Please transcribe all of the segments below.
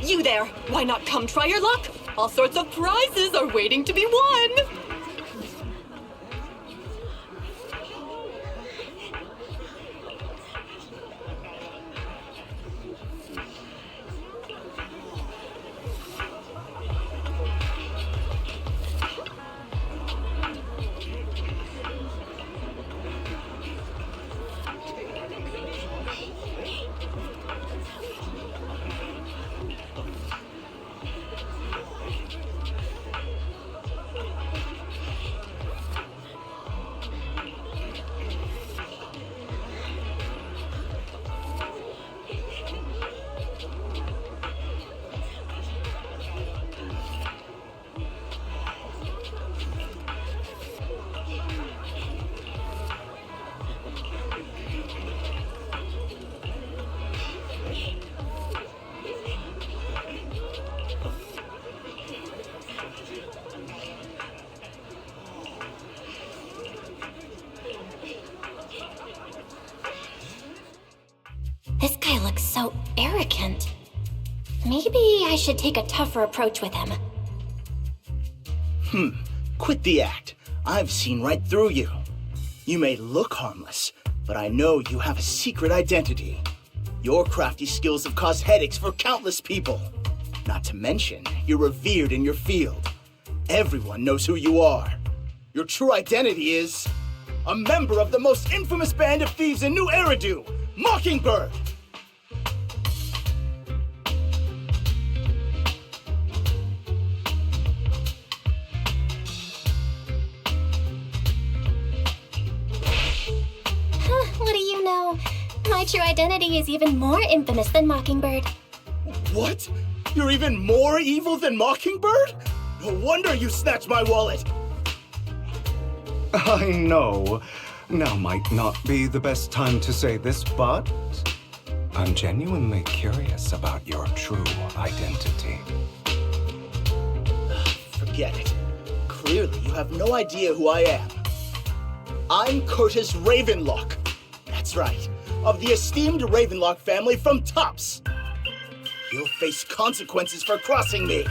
You there, why not come try your luck? All sorts of prizes are waiting to be won! This guy looks so arrogant. Maybe I should take a tougher approach with him. Quit the act. I've seen right through you. You may look harmless, but I know you have a secret identity. Your crafty skills have caused headaches for countless people. Not to mention, you're revered in your field. Everyone knows who you are. Your true identity is a member of the most infamous band of thieves in New Eridu, Mockingbird! What do you know? My true identity is even more infamous than Mockingbird. What? You're even more evil than Mockingbird? No wonder you snatched my wallet! I know. Now might not be the best time to say this, but I'm genuinely curious about your true identity. Forget it. Clearly, you have no idea who I am. I'm Curtis Ravenlock. That's right, of the esteemed Ravenlock family from Tops. You'll face consequences for crossing me.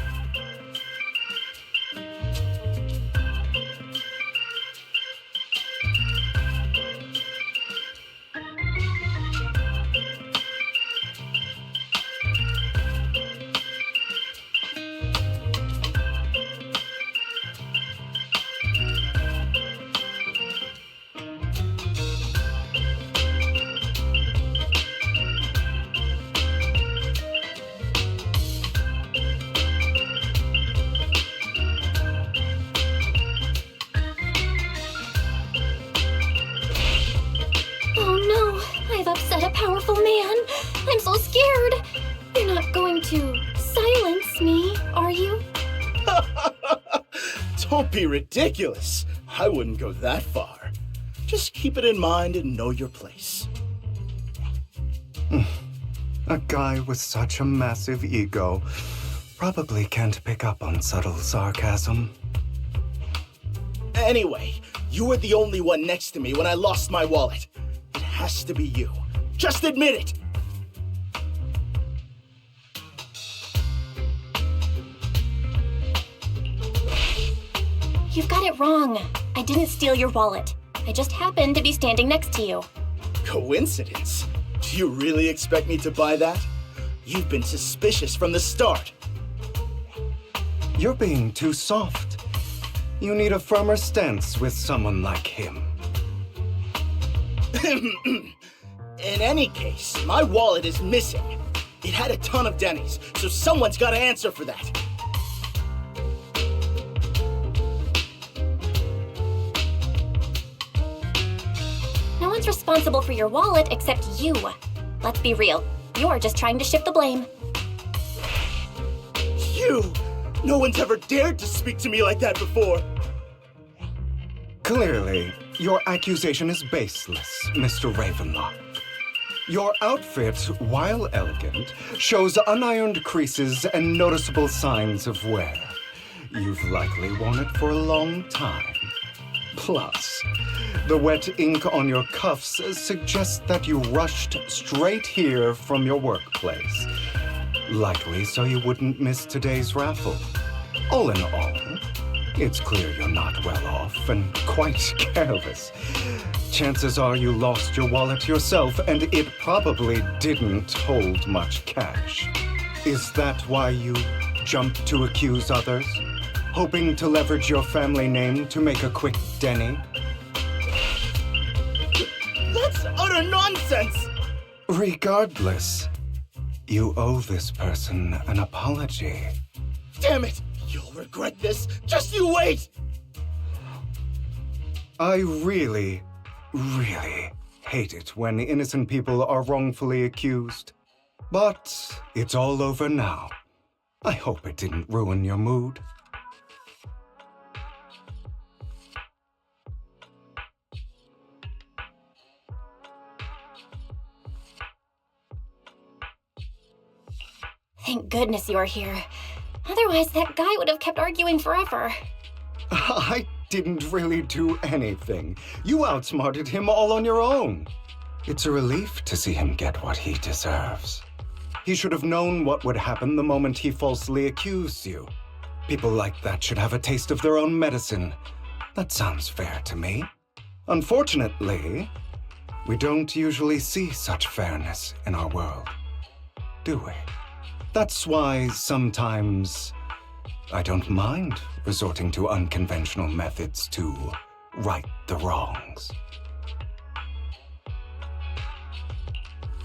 Upset a powerful man. I'm so scared. You're not going to silence me, are you? Don't be ridiculous. I wouldn't go that far. Just keep it in mind and know your place. A guy with such a massive ego probably can't pick up on subtle sarcasm. Anyway, you were the only one next to me when I lost my wallet. It has to be you. Just admit it! You've got it wrong. I didn't steal your wallet. I just happened to be standing next to you. Coincidence? Do you really expect me to buy that? You've been suspicious from the start. You're being too soft. You need a firmer stance with someone like him. In any case, my wallet is missing. It had a ton of Denny's, so someone's got to answer for that. No one's responsible for your wallet except you. Let's be real. You're just trying to shift the blame. You! No one's ever dared to speak to me like that before. Clearly, your accusation is baseless, Mr. Ravenlock. Your outfit, while elegant, shows unironed creases and noticeable signs of wear. You've likely worn it for a long time. Plus, the wet ink on your cuffs suggests that you rushed straight here from your workplace. Likely so you wouldn't miss today's raffle. All in all, it's clear you're not well off and quite careless. Chances are you lost your wallet yourself, and it probably didn't hold much cash. Is that why you jumped to accuse others? Hoping to leverage your family name to make a quick Denny? That's utter nonsense! Regardless, you owe this person an apology. Damn it! You'll regret this! Just you wait! I really hate it when innocent people are wrongfully accused. But it's all over now. I hope it didn't ruin your mood. Thank goodness you're here. Otherwise, that guy would have kept arguing forever. I didn't really do anything. You outsmarted him all on your own. It's a relief to see him get what he deserves. He should have known what would happen the moment he falsely accused you. People like that should have a taste of their own medicine. That sounds fair to me. Unfortunately, we don't usually see such fairness in our world, do we? That's why sometimes I don't mind resorting to unconventional methods to right the wrongs.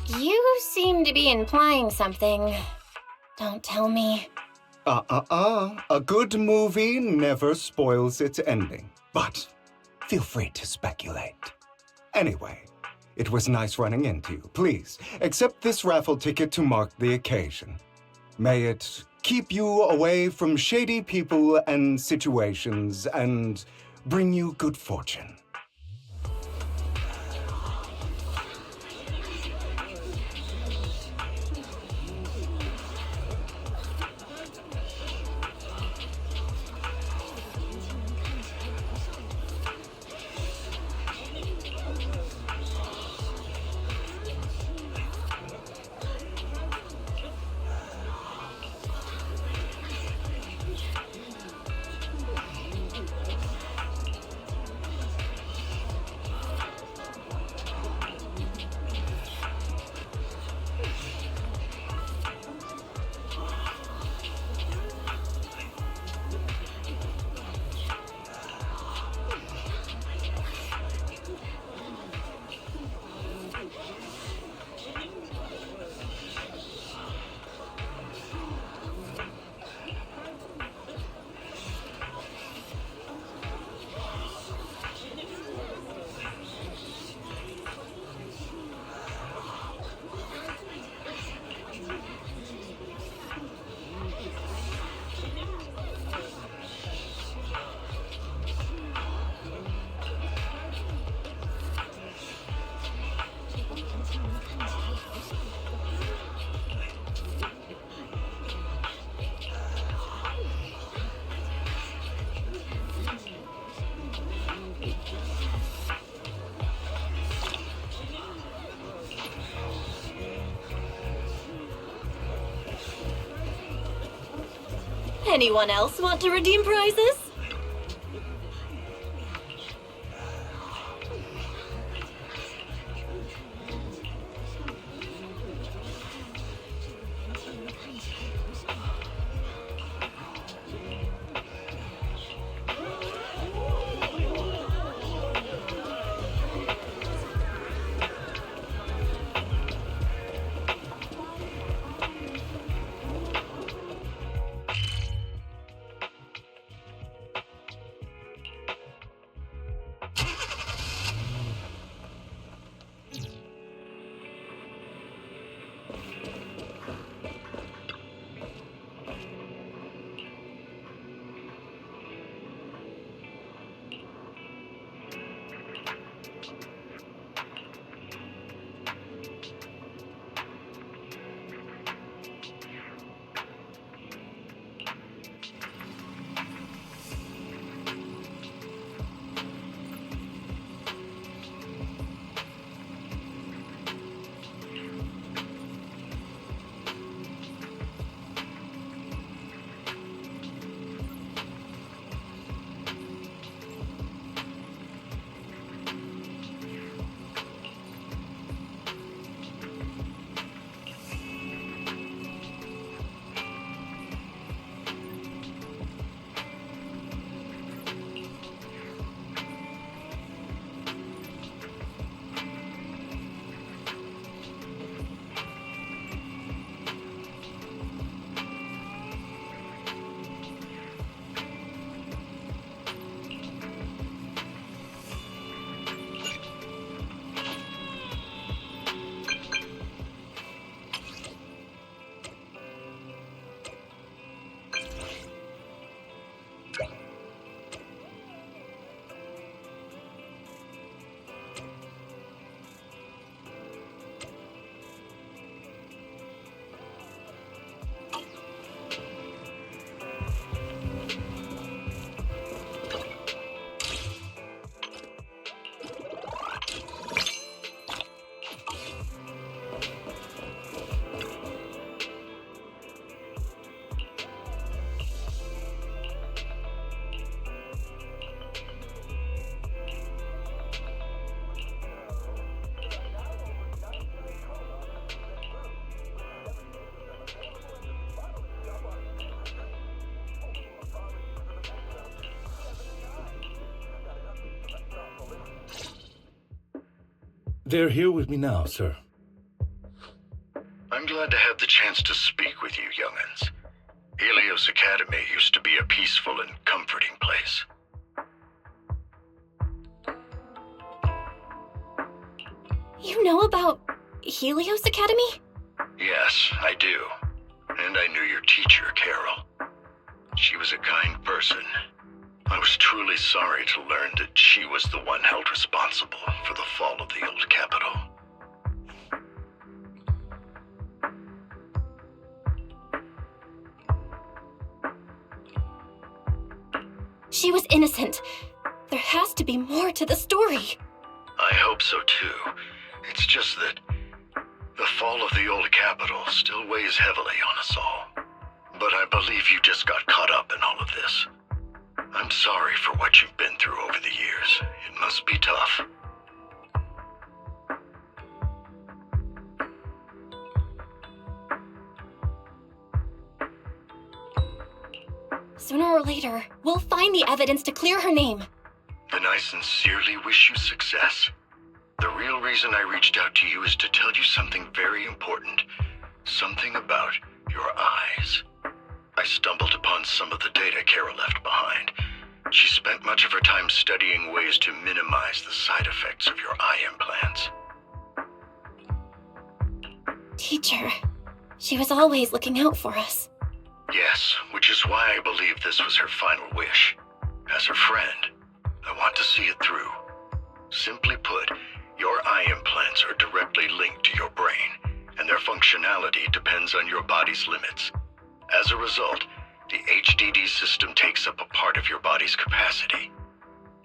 You seem to be implying something. Don't tell me. A good movie never spoils its ending. But feel free to speculate. Anyway, it was nice running into you. Please, accept this raffle ticket to mark the occasion. May it keep you away from shady people and situations and bring you good fortune. Anyone else want to redeem prizes? They're here with me now, sir. I'm glad to have the chance to speak with you, young'uns. Helios Academy used to be a peaceful and comforting place. You know about Helios Academy? Yes, I do. And I knew your teacher, Carol. She was a kind person. I was truly sorry to learn that she was the one held responsible for the fall of the old capital. She was innocent. There has to be more to the story. I hope so too. It's just that the fall of the old capital still weighs heavily on us all. But I believe you just got caught up in all of this. I'm sorry for what you've been through over the years. It must be tough. Sooner or later, we'll find the evidence to clear her name. Then I sincerely wish you success. The real reason I reached out to you is to tell you something very important. Something about your eyes. I stumbled upon some of the data Kara left behind. She spent much of her time studying ways to minimize the side effects of your eye implants. Teacher, she was always looking out for us. Yes, which is why I believe this was her final wish. As her friend, I want to see it through. Simply put, your eye implants are directly linked to your brain, and their functionality depends on your body's limits. As a result, the HDD system takes up a part of your body's capacity.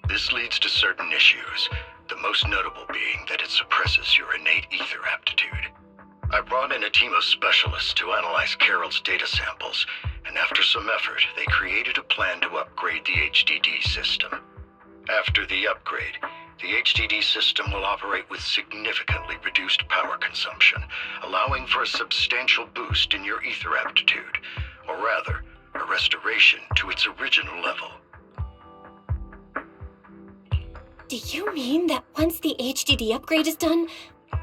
This leads to certain issues, the most notable being that it suppresses your innate ether aptitude. I brought in a team of specialists to analyze Carol's data samples, and after some effort, they created a plan to upgrade the HDD system. After the upgrade, the HDD system will operate with significantly reduced power consumption, allowing for a substantial boost in your ether aptitude, or rather, a restoration to its original level. Do you mean that once the HDD upgrade is done,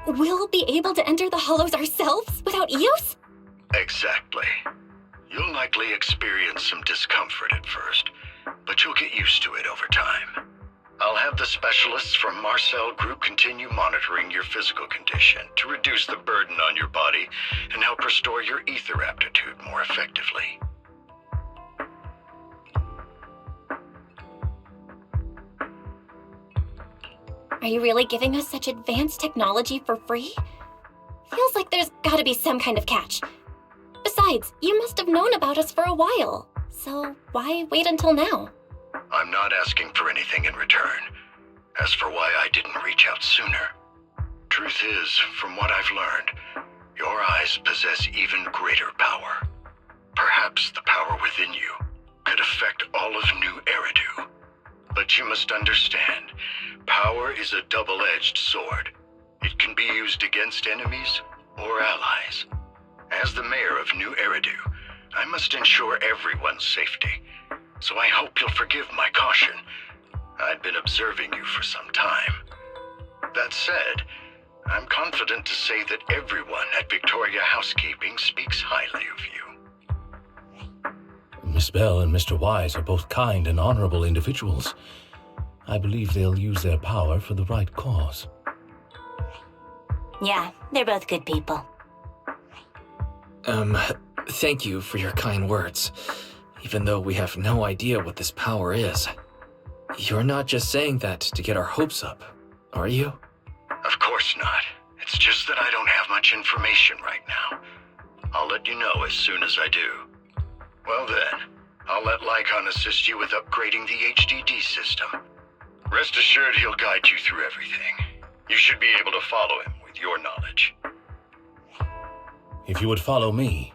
we'll be able to enter the hollows ourselves without Eos? Exactly. You'll likely experience some discomfort at first, but you'll get used to it over time. I'll have the specialists from Marcel Group continue monitoring your physical condition to reduce the burden on your body and help restore your ether aptitude more effectively. Are you really giving us such advanced technology for free? Feels like there's gotta be some kind of catch. Besides, you must have known about us for a while, so why wait until now? I'm not asking for anything in return. As for why I didn't reach out sooner, truth is, from what I've learned, your eyes possess even greater power. Perhaps the power within you could affect all of New Eridu. But you must understand, power is a double-edged sword. It can be used against enemies or allies. As the mayor of New Eridu, I must ensure everyone's safety. So I hope you'll forgive my caution. I'd been observing you for some time. That said, I'm confident to say that everyone at Victoria Housekeeping speaks highly of you. Miss Bell and Mr. Wise are both kind and honorable individuals. I believe they'll use their power for the right cause. Yeah, they're both good people. Thank you for your kind words, even though we have no idea what this power is. You're not just saying that to get our hopes up, are you? Of course not. It's just that I don't have much information right now. I'll let you know as soon as I do. Well then, I'll let Lycon assist you with upgrading the HDD system. Rest assured he'll guide you through everything. You should be able to follow him with your knowledge. If you would follow me.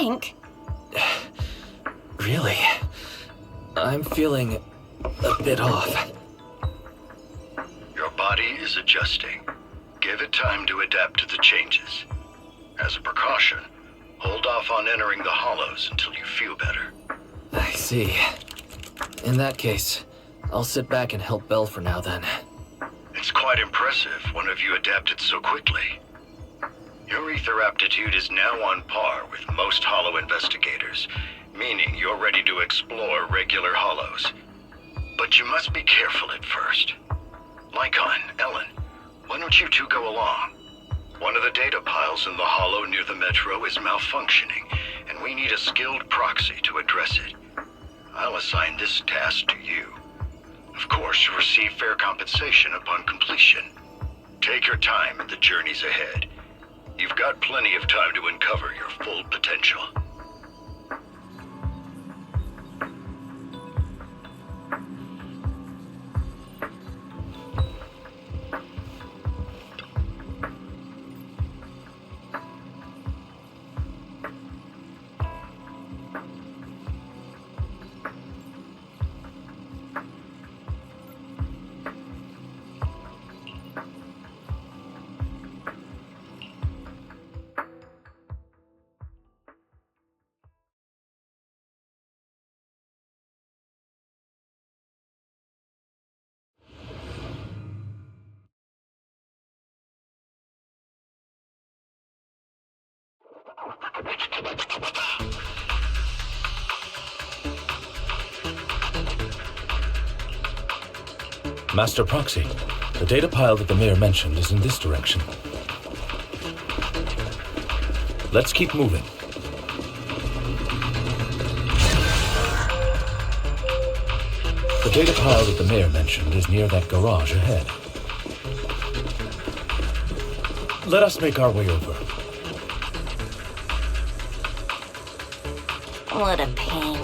think. Really? I'm feeling a bit off. Your body is adjusting. Give it time to adapt to the changes. As a precaution, hold off on entering the hollows until you feel better. I see. In that case, I'll sit back and help Belle for now then. It's quite impressive one of you adapted so quickly. Your ether aptitude is now on par with most hollow investigators, meaning you're ready to explore regular hollows. But you must be careful at first. Lycon, Ellen, why don't you two go along? One of the data piles in the hollow near the metro is malfunctioning, and we need a skilled proxy to address it. I'll assign this task to you. Of course, you'll receive fair compensation upon completion. Take your time in the journeys ahead. You've got plenty of time to uncover your full potential. Master Proxy, the data pile that the mayor mentioned is in this direction. Let's keep moving. The data pile that the mayor mentioned is near that garage ahead. Let us make our way over. What a pain.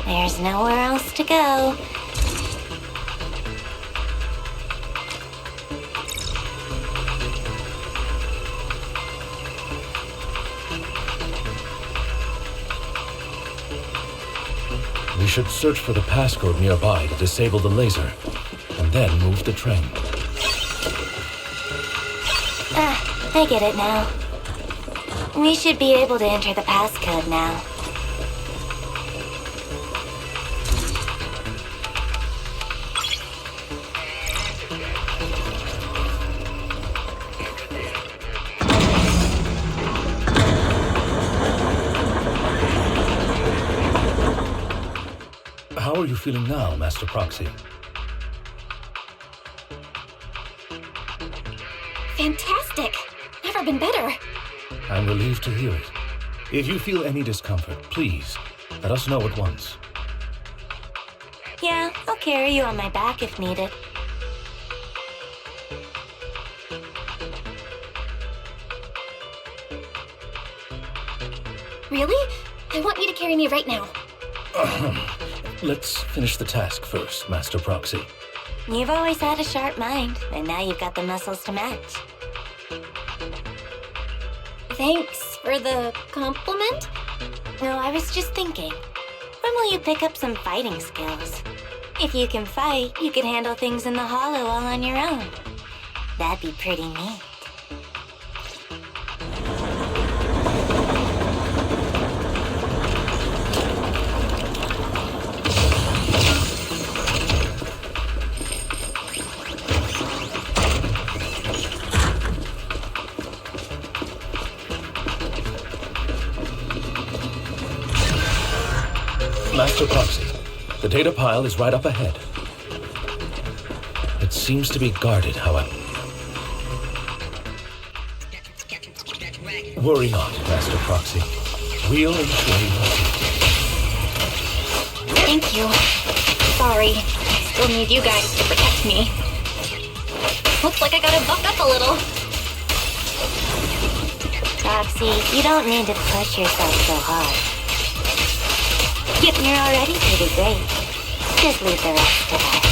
There's nowhere else to go. We should search for the passcode nearby to disable the laser, and then move the train. I get it now. We should be able to enter the passcode now. How are you feeling now, Master Proxy? Fantastic! Never been better. I'm relieved to hear it. If you feel any discomfort, please, let us know at once. Yeah, I'll carry you on my back if needed. Really? I want you to carry me right now. Let's finish the task first, Master Proxy. You've always had a sharp mind, and now you've got the muscles to match. Thanks for the compliment. No, I was just thinking. When will you pick up some fighting skills? If you can fight, you could handle things in the hollow all on your own. That'd be pretty neat. Master Proxy, the data pile is right up ahead. It seems to be guarded, however. Worry not, Master Proxy. We'll ensure you are safe. Thank you. Sorry. I still need you guys to protect me. Looks like I gotta buck up a little. Roxy, you don't need to push yourself so hard. You're already pretty great. Just leave the rest to us.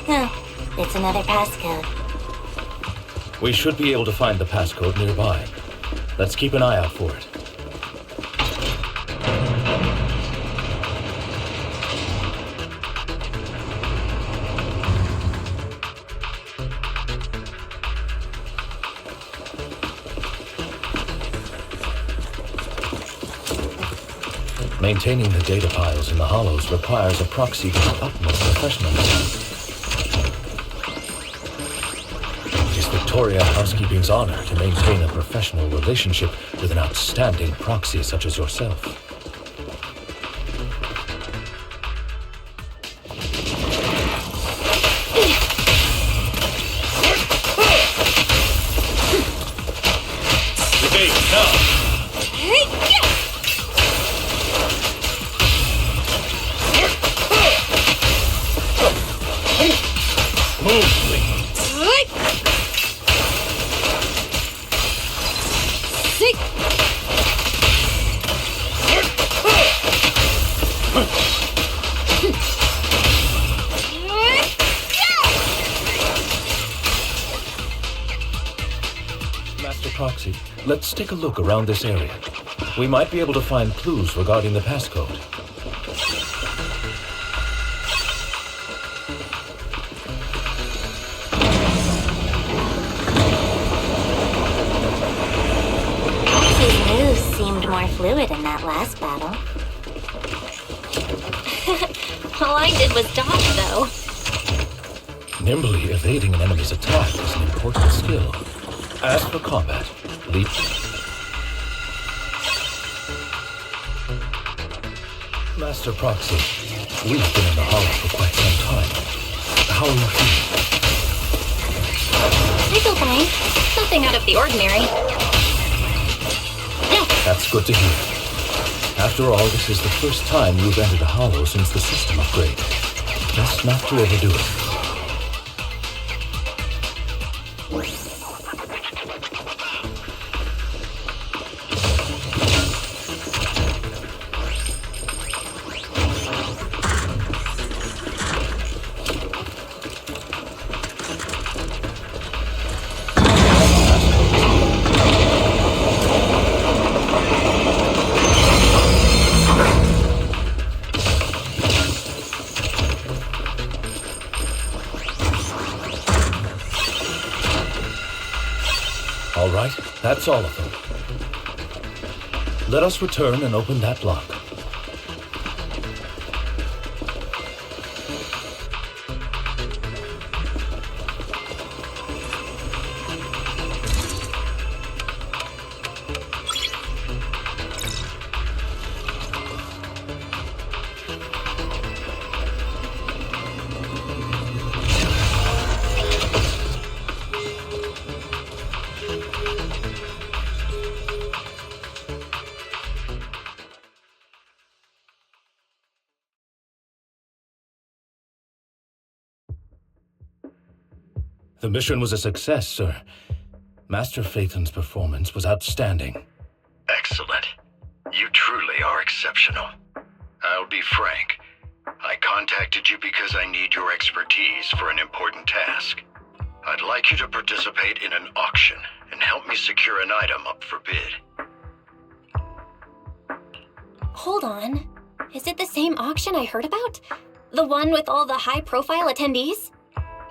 Oh, it's another passcode. We should be able to find the passcode nearby. Let's keep an eye out for it. Maintaining the data files in the hollows requires a proxy with the utmost professionalism. It is Victoria Housekeeping's honor to maintain a professional relationship with an outstanding proxy such as yourself. The gate now! Master Proxy, let's take a look around this area. We might be able to find clues regarding the passcode. His moves seemed more fluid in that last battle. All I did was dodge, though. Nimbly evading an enemy's attack is an important skill. As for combat, leap. Master Proxy, we've been in the hollow for quite some time. How are you feeling? I feel fine. Nothing out of the ordinary. That's good to hear. After all, this is the first time you've entered a hollow since the system upgrade. Best not to overdo it. All right, that's all of them. Let us return and open that lock. The mission was a success, sir. Master Phaeton's performance was outstanding. Excellent. You truly are exceptional. I'll be frank. I contacted you because I need your expertise for an important task. I'd like you to participate in an auction and help me secure an item up for bid. Hold on. Is it the same auction I heard about? The one with all the high-profile attendees?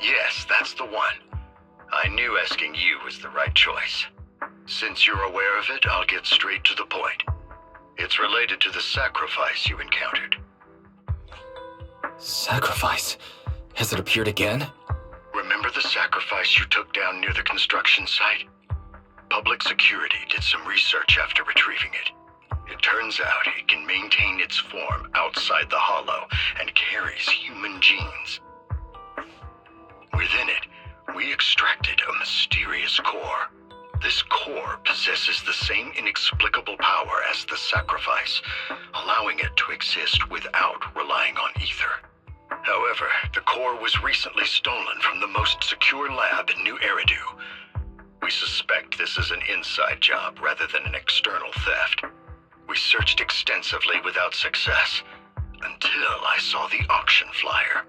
Yes, that's the one. I knew asking you was the right choice. Since you're aware of it, I'll get straight to the point. It's related to the sacrifice you encountered. Sacrifice? Has it appeared again? Remember the sacrifice you took down near the construction site? Public security did some research after retrieving it. It turns out it can maintain its form outside the hollow and carries human genes. Within it, we extracted a mysterious core. This core possesses the same inexplicable power as the sacrifice, allowing it to exist without relying on ether. However, the core was recently stolen from the most secure lab in New Eridu. We suspect this is an inside job rather than an external theft. We searched extensively without success, until I saw the auction flyer.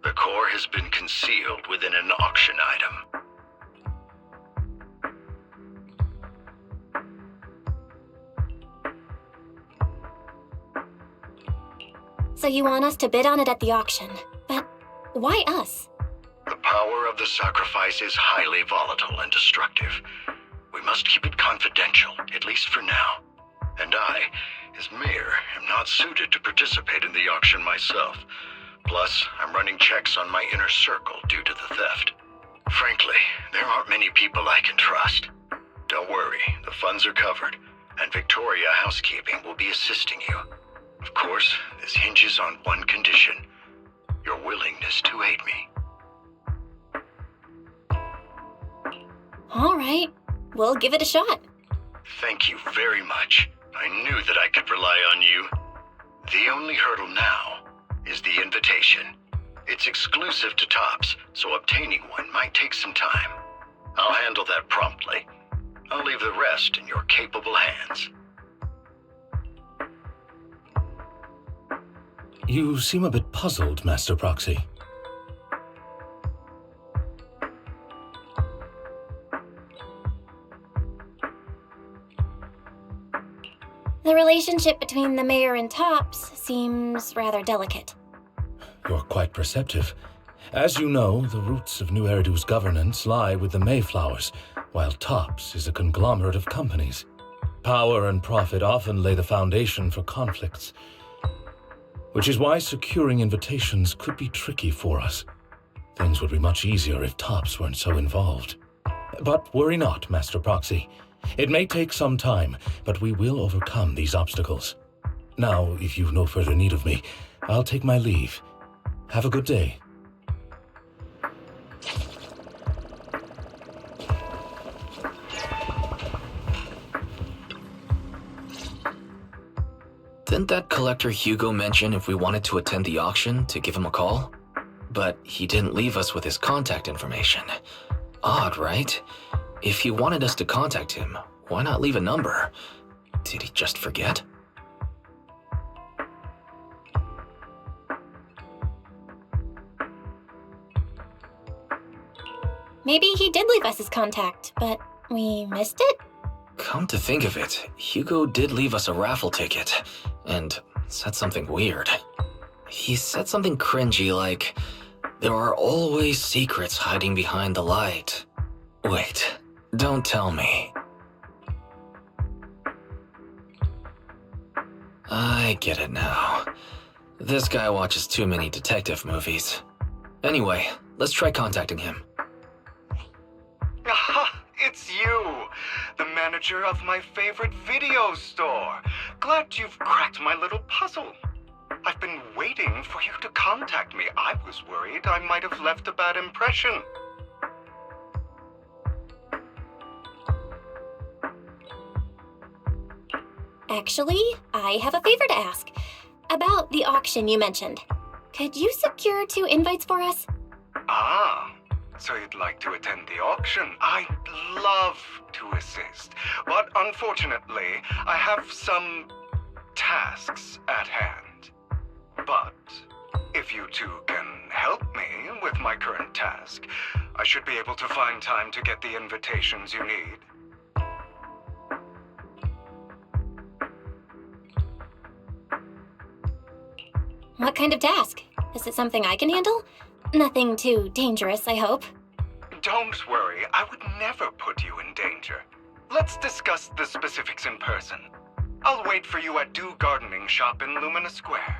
The core has been concealed within an auction item. So you want us to bid on it at the auction. But why us? The power of the sacrifice is highly volatile and destructive. We must keep it confidential, at least for now. And I, as mayor, am not suited to participate in the auction myself. Plus, I'm running checks on my inner circle due to the theft. Frankly, there aren't many people I can trust. Don't worry, the funds are covered, and Victoria Housekeeping will be assisting you. Of course, this hinges on one condition: your willingness to aid me. All right, we'll give it a shot. Thank you very much. I knew that I could rely on you. The only hurdle now is the invitation. It's exclusive to Tops, so obtaining one might take some time. I'll handle that promptly. I'll leave the rest in your capable hands. You seem a bit puzzled, Master Proxy. The relationship between the mayor and Tops seems rather delicate. You're quite perceptive. As you know, the roots of New Eridu's governance lie with the Mayflowers, while Tops is a conglomerate of companies. Power and profit often lay the foundation for conflicts, which is why securing invitations could be tricky for us. Things would be much easier if Tops weren't so involved. But worry not, Master Proxy. It may take some time, but we will overcome these obstacles. Now, if you've no further need of me, I'll take my leave. Have a good day. Didn't that collector Hugo mention if we wanted to attend the auction to give him a call? But he didn't leave us with his contact information. Odd, right? If he wanted us to contact him, why not leave a number? Did he just forget? Maybe he did leave us his contact, but we missed it? Come to think of it, Hugo did leave us a raffle ticket, and said something weird. He said something cringy like, "There are always secrets hiding behind the light." Wait, don't tell me. I get it now. This guy watches too many detective movies. Anyway, let's try contacting him. Aha! It's you! The manager of my favorite video store. Glad you've cracked my little puzzle. I've been waiting for you to contact me. I was worried I might have left a bad impression. Actually, I have a favor to ask. About the auction you mentioned. Could you secure 2 invites for us? Ah, so you'd like to attend the auction? I'd love to assist, but unfortunately, I have some tasks at hand. But if you two can help me with my current task, I should be able to find time to get the invitations you need. What kind of task? Is it something I can handle? Nothing too dangerous, I hope. Don't worry, I would never put you in danger. Let's discuss the specifics in person. I'll wait for you at Dew Gardening Shop in Lumina Square.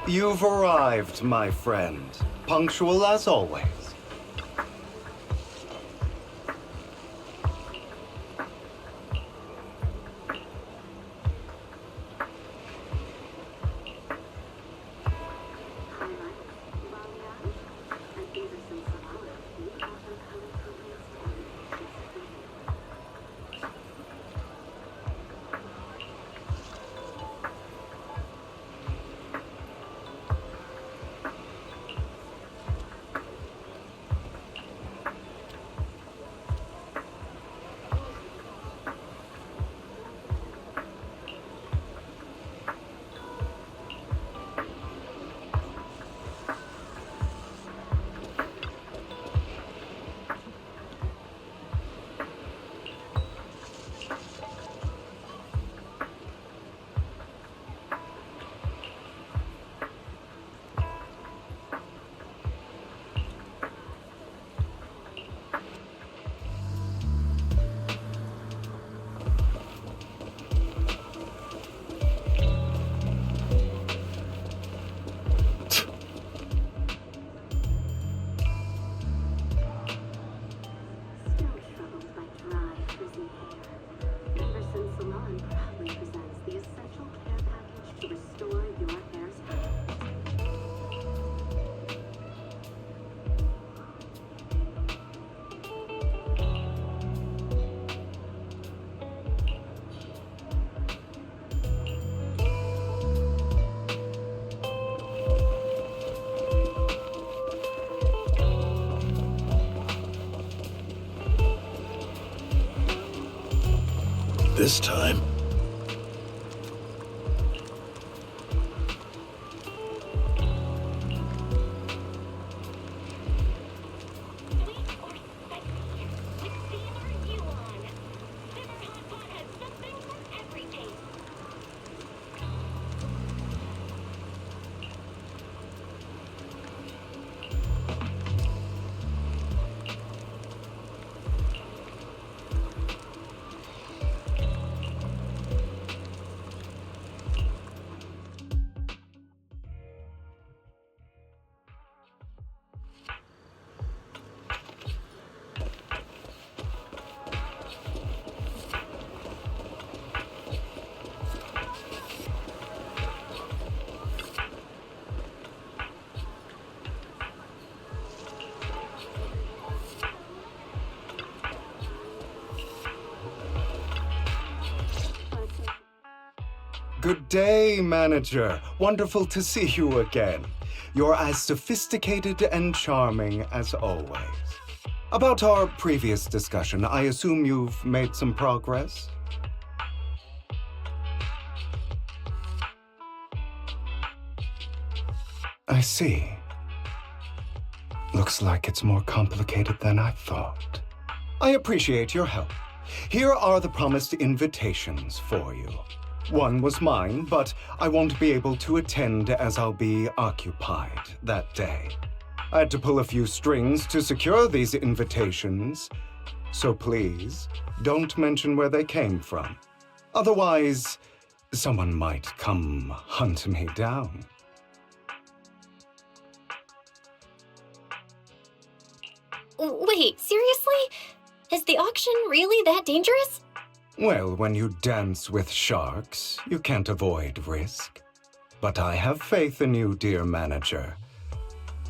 You've arrived, my friend. Punctual as always. this time. Good day, Manager. Wonderful to see you again. You're as sophisticated and charming as always. About our previous discussion, I assume you've made some progress? I see. Looks like it's more complicated than I thought. I appreciate your help. Here are the promised invitations for you. One was mine, but I won't be able to attend as I'll be occupied that day. I had to pull a few strings to secure these invitations, so please don't mention where they came from. Otherwise, someone might come hunt me down. Wait, seriously? Is the auction really that dangerous? Well, when you dance with sharks, you can't avoid risk. But I have faith in you, dear Manager.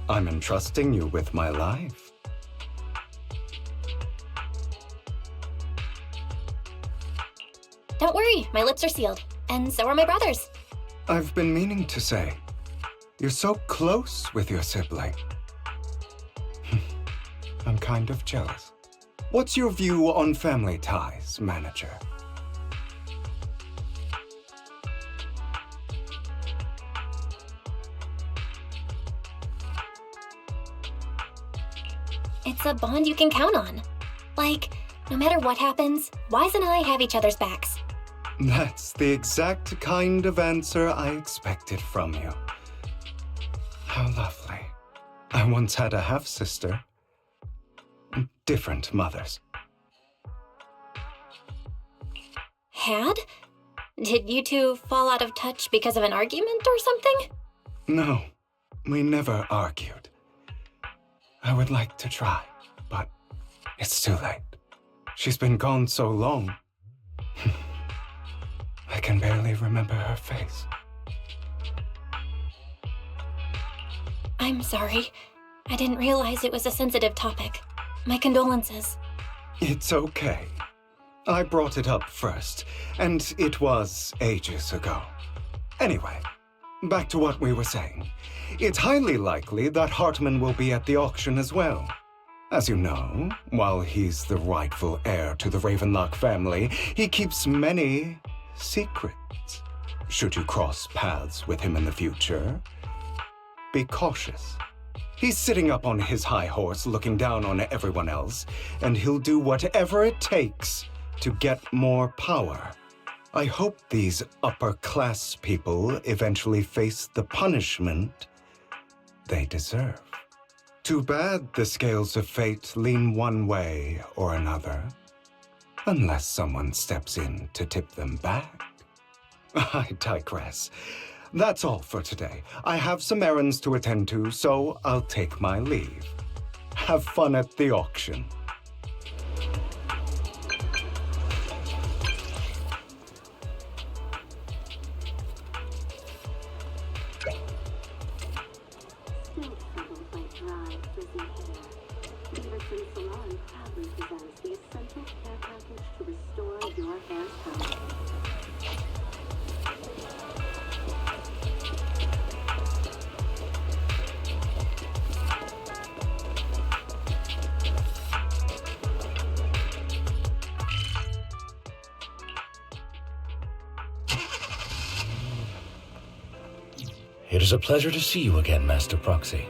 I'm entrusting you with my life. Don't worry, my lips are sealed. And so are my brother's. I've been meaning to say, you're so close with your sibling. I'm kind of jealous. What's your view on family ties, Manager? It's a bond you can count on. Like, no matter what happens, Wise and I have each other's backs. That's the exact kind of answer I expected from you. How lovely. I once had a half-sister. Different mothers. Had? Did you two fall out of touch because of an argument or something? No, we never argued. I would like to try, but it's too late. She's been gone so long. I can barely remember her face. I'm sorry. I didn't realize it was a sensitive topic. My condolences. It's okay. I brought it up first, and it was ages ago. Anyway, back to what we were saying. It's highly likely that Hartman will be at the auction as well. As you know, while he's the rightful heir to the Ravenlock family, he keeps many secrets. Should you cross paths with him in the future, be cautious. He's sitting up on his high horse looking down on everyone else, and he'll do whatever it takes to get more power. I hope these upper-class people eventually face the punishment they deserve. Too bad the scales of fate lean one way or another, unless someone steps in to tip them back. I digress. That's all for today. I have some errands to attend to, so I'll take my leave. Have fun at the auction. It is a pleasure to see you again, Master Proxy.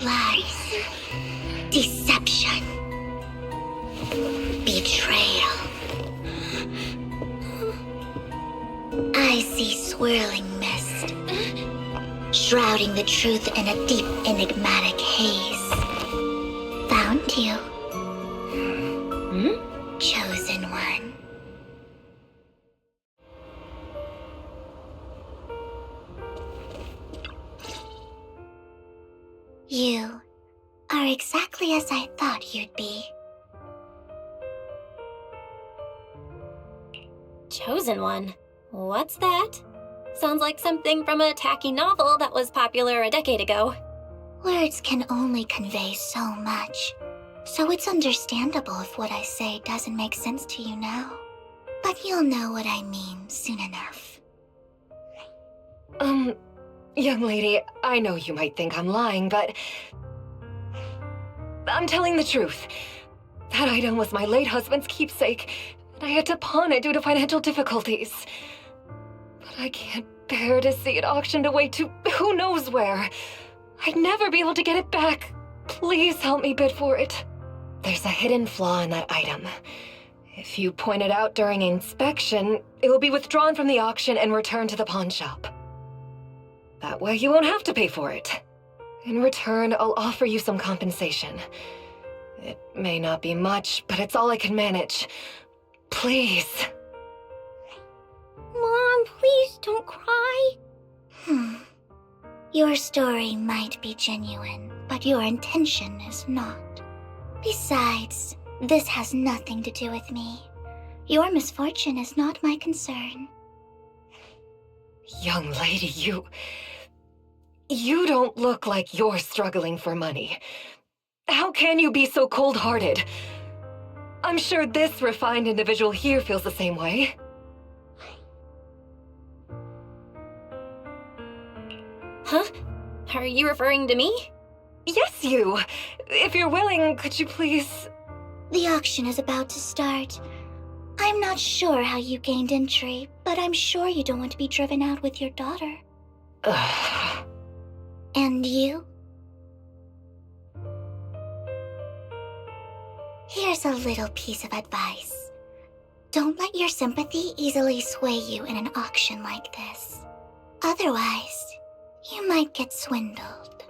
Lies. Deception. Betrayal. I see swirling mist, shrouding the truth in a deep, enigmatic haze. Found you. Chosen one. You are exactly as I thought you'd be. Chosen one? What's that? Sounds like something from a tacky novel that was popular a decade ago. Words can only convey so much, so it's understandable if what I say doesn't make sense to you now. But you'll know what I mean soon enough. Young lady, I know you might think I'm lying, but I'm telling the truth. That item was my late husband's keepsake, and I had to pawn it due to financial difficulties. But I can't bear to see it auctioned away to who knows where. I'd never be able to get it back. Please help me bid for it. There's a hidden flaw in that item. If you point it out during inspection, it will be withdrawn from the auction and returned to the pawn shop. That way you won't have to pay for it. In return, I'll offer you some compensation. It may not be much, but it's all I can manage. Please. Mom, please don't cry. Your story might be genuine, but your intention is not. Besides, this has nothing to do with me. Your misfortune is not my concern. Young lady, you don't look like you're struggling for money. How can you be so cold-hearted? I'm sure this refined individual here feels the same way. Huh? Are you referring to me? Yes, you! If you're willing, could you please... The auction is about to start. I'm not sure how you gained entry, but I'm sure you don't want to be driven out with your daughter. And you? Here's a little piece of advice. Don't let your sympathy easily sway you in an auction like this. Otherwise, you might get swindled.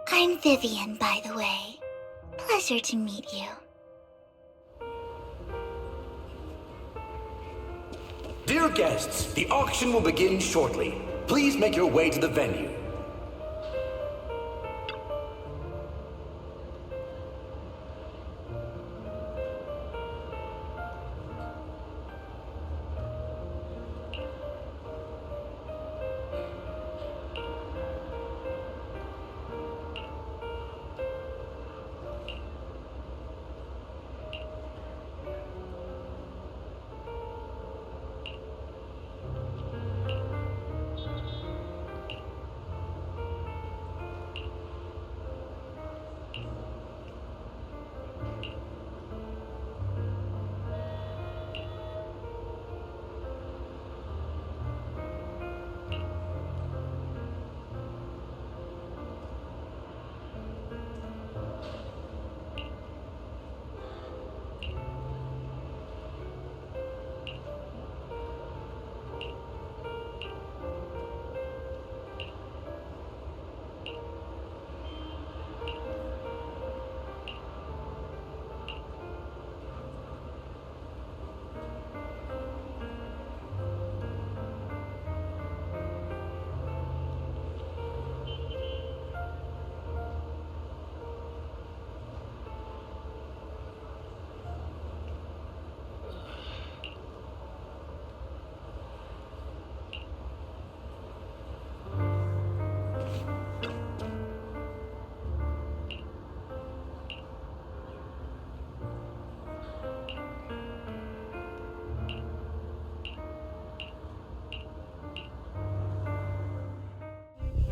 I'm Vivian, by the way. Pleasure to meet you. Dear guests, the auction will begin shortly. Please make your way to the venue.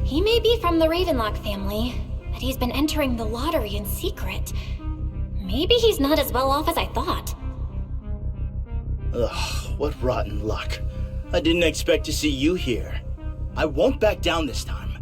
He may be from the Ravenlock family, but he's been entering the lottery in secret. Maybe he's not as well off as I thought. Ugh, what rotten luck. I didn't expect to see you here. I won't back down this time.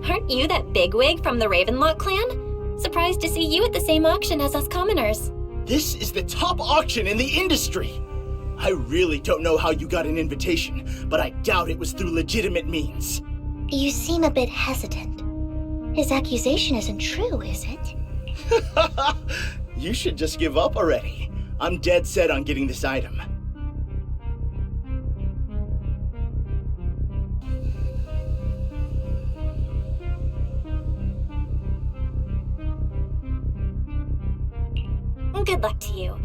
Aren't you that bigwig from the Ravenlock clan? Surprised to see you at the same auction as us commoners. This is the top auction in the industry! I really don't know how you got an invitation, but I doubt it was through legitimate means. You seem a bit hesitant. His accusation isn't true, is it? You should just give up already. I'm dead set on getting this item. Good luck to you.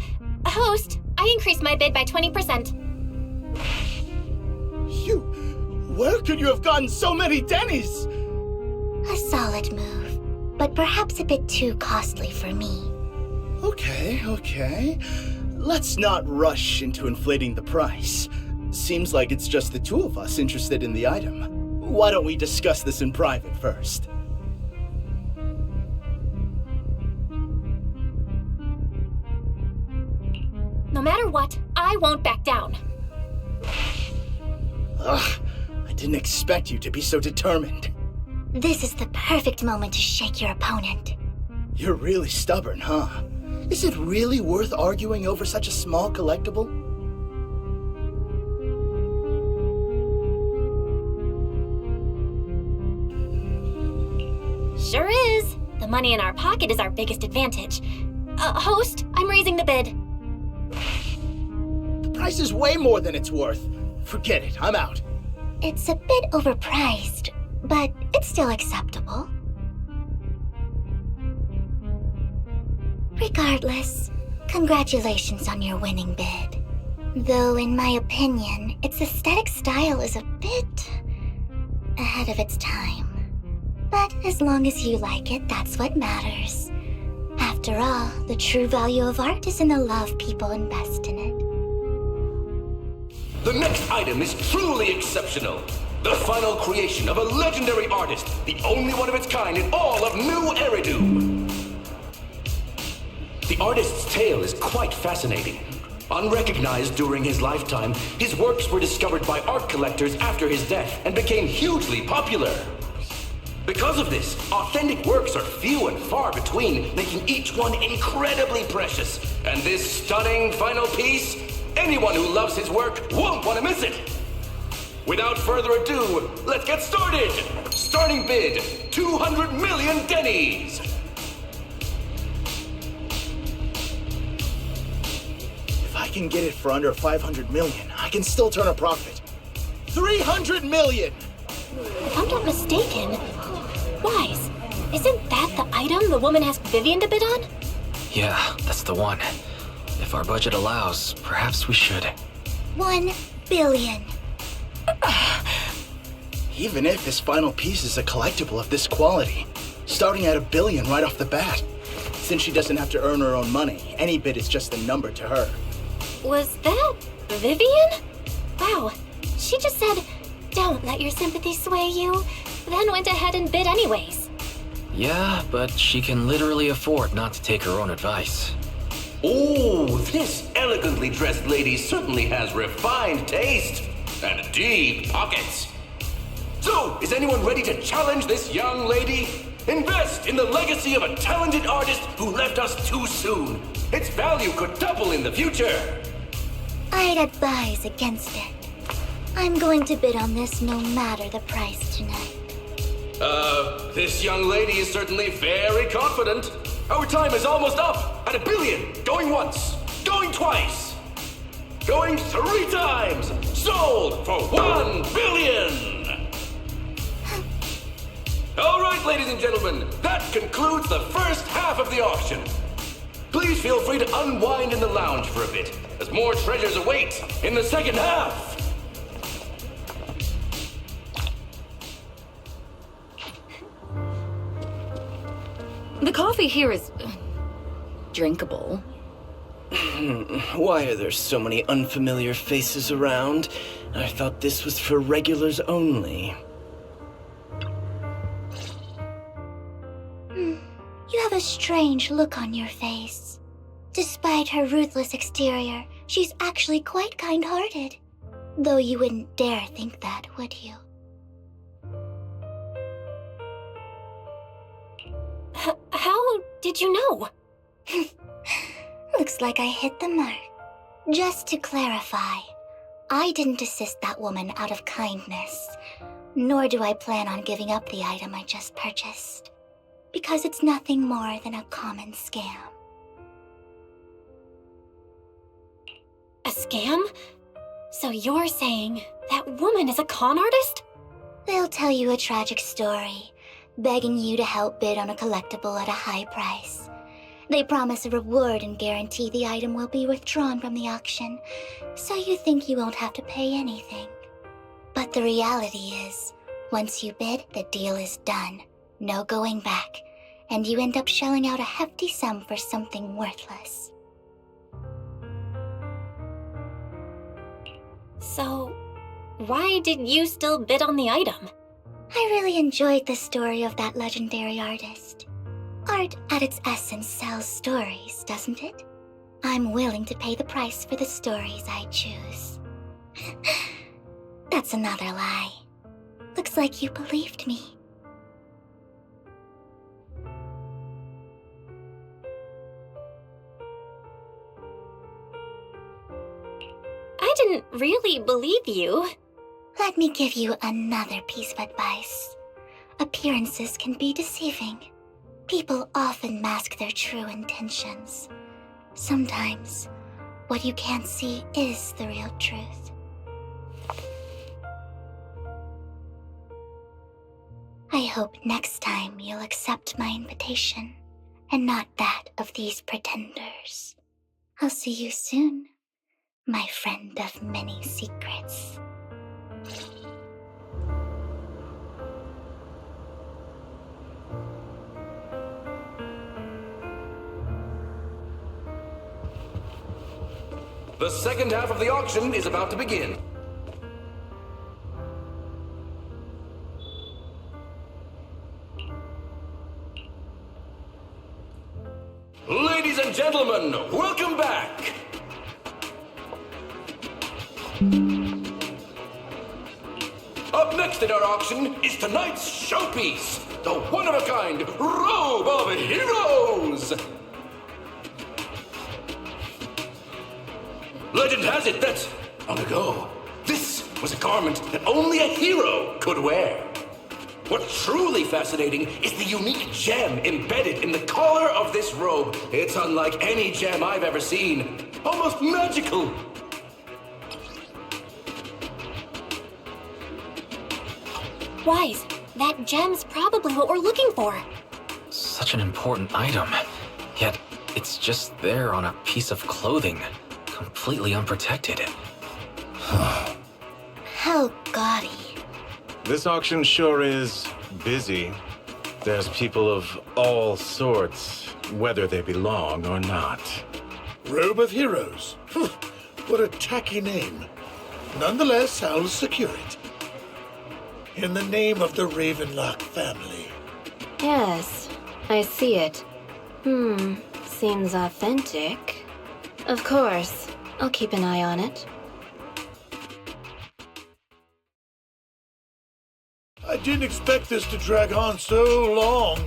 Host, I increased my bid by 20%. Where could you have gotten so many Denny's? A solid move, but perhaps a bit too costly for me. Okay. Let's not rush into inflating the price. Seems like it's just the two of us interested in the item. Why don't we discuss this in private first? No matter what, I won't back down. Ugh, I didn't expect you to be so determined. This is the perfect moment to shake your opponent. You're really stubborn, huh? Is it really worth arguing over such a small collectible? Sure is. The money in our pocket is our biggest advantage. Host, I'm raising the bid. The price is way more than it's worth. Forget it, I'm out. It's a bit overpriced, but it's still acceptable. Regardless, congratulations on your winning bid. Though in my opinion, its aesthetic style is a bit ahead of its time. But as long as you like it, that's what matters. After all, the true value of art is in the love people invest in it. The next item is truly exceptional. The final creation of a legendary artist, the only one of its kind in all of New Eridu. The artist's tale is quite fascinating. Unrecognized during his lifetime, his works were discovered by art collectors after his death and became hugely popular. Because of this, authentic works are few and far between, making each one incredibly precious. And this stunning final piece, anyone who loves his work won't want to miss it. Without further ado, let's get started! Starting bid, 200 million Dennies! If I can get it for under 500 million, I can still turn a profit. 300 million! If I'm not mistaken, Wise, isn't that the item the woman asked Vivian to bid on? Yeah, that's the one. If our budget allows, perhaps we should. 1 billion. Even if this final piece is a collectible of this quality, starting at $1 billion right off the bat. Since she doesn't have to earn her own money, any bid is just a number to her. Was that Vivian? Wow, she just said, "Don't let your sympathy sway you," then went ahead and bid anyways. Yeah, but she can literally afford not to take her own advice. Oh, this elegantly dressed lady certainly has refined taste and deep pockets. So, is anyone ready to challenge this young lady? Invest in the legacy of a talented artist who left us too soon. Its value could double in the future. I'd advise against it. I'm going to bid on this no matter the price tonight. This young lady is certainly very confident. Our time is almost up at $1 billion. Going once, going twice, going 3 times. Sold for $1 billion. All right, ladies and gentlemen, that concludes the first half of the auction. Please feel free to unwind in the lounge for a bit, as more treasures await in the second half. The coffee here is drinkable. Why are there so many unfamiliar faces around? I thought this was for regulars only. You have a strange look on your face. Despite her ruthless exterior, she's actually quite kind-hearted. Though you wouldn't dare think that, would you? How did you know? Looks like I hit the mark. Just to clarify, I didn't assist that woman out of kindness, nor do I plan on giving up the item I just purchased, because it's nothing more than a common scam. A scam? So you're saying that woman is a con artist? They'll tell you a tragic story, begging you to help bid on a collectible at a high price. They promise a reward and guarantee the item will be withdrawn from the auction, so you think you won't have to pay anything. But the reality is, once you bid, the deal is done. No going back, and you end up shelling out a hefty sum for something worthless. So, why did you still bid on the item? I really enjoyed the story of that legendary artist. Art, at its essence, sells stories, doesn't it? I'm willing to pay the price for the stories I choose. That's another lie. Looks like you believed me. I didn't really believe you. Let me give you another piece of advice. Appearances can be deceiving. People often mask their true intentions. Sometimes, what you can't see is the real truth. I hope next time you'll accept my invitation, and not that of these pretenders. I'll see you soon, my friend of many secrets. The second half of the auction is about to begin. Ladies and gentlemen, welcome back! Up next in our auction is tonight's showpiece, the one-of-a-kind Robe of Heroes! Legend has it that, long ago, this was a garment that only a hero could wear. What's truly fascinating is the unique gem embedded in the collar of this robe. It's unlike any gem I've ever seen. Almost magical. Wise, that gem's probably what we're looking for. Such an important item, yet it's just there on a piece of clothing, completely unprotected. How gaudy. This auction sure is busy. There's people of all sorts, whether they belong or not. Robe of Heroes. What a tacky name. Nonetheless, I'll secure it. In the name of the Ravenlock family. Yes, I see it. Seems authentic. Of course, I'll keep an eye on it. I didn't expect this to drag on so long.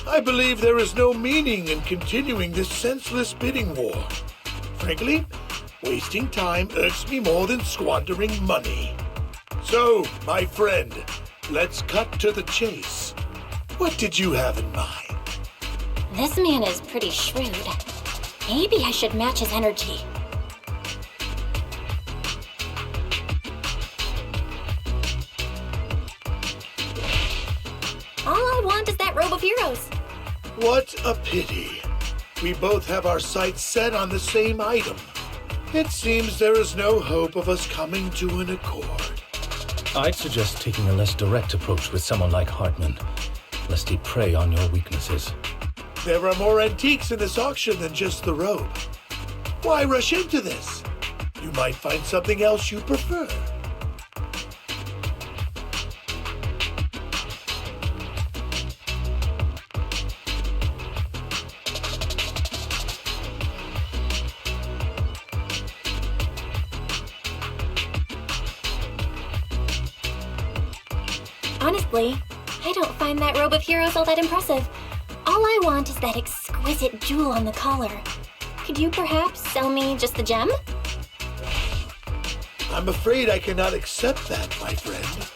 I believe there is no meaning in continuing this senseless bidding war. Frankly, wasting time irks me more than squandering money. So, my friend, let's cut to the chase. What did you have in mind? This man is pretty shrewd. Maybe I should match his energy. All I want is that Robe of Heroes. What a pity. We both have our sights set on the same item. It seems there is no hope of us coming to an accord. I'd suggest taking a less direct approach with someone like Hartman, lest he prey on your weaknesses. There are more antiques in this auction than just the robe. Why rush into this? You might find something else you prefer. Honestly, I don't find that robe of heroes all that impressive. All I want is that exquisite jewel on the collar. Could you perhaps sell me just the gem? I'm afraid I cannot accept that, my friend.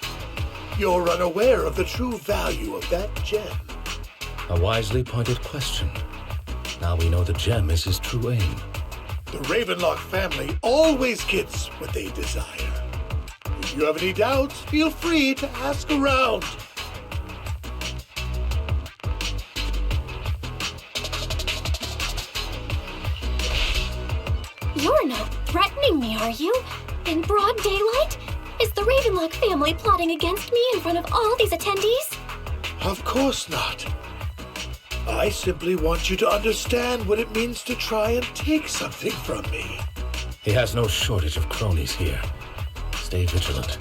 You're unaware of the true value of that gem. A wisely pointed question. Now we know the gem is his true aim. The Ravenlock family always gets what they desire. If you have any doubts, feel free to ask around. You're not threatening me, are you? In broad daylight? Is the Ravenlock family plotting against me in front of all these attendees? Of course not. I simply want you to understand what it means to try and take something from me. He has no shortage of cronies here. Stay vigilant.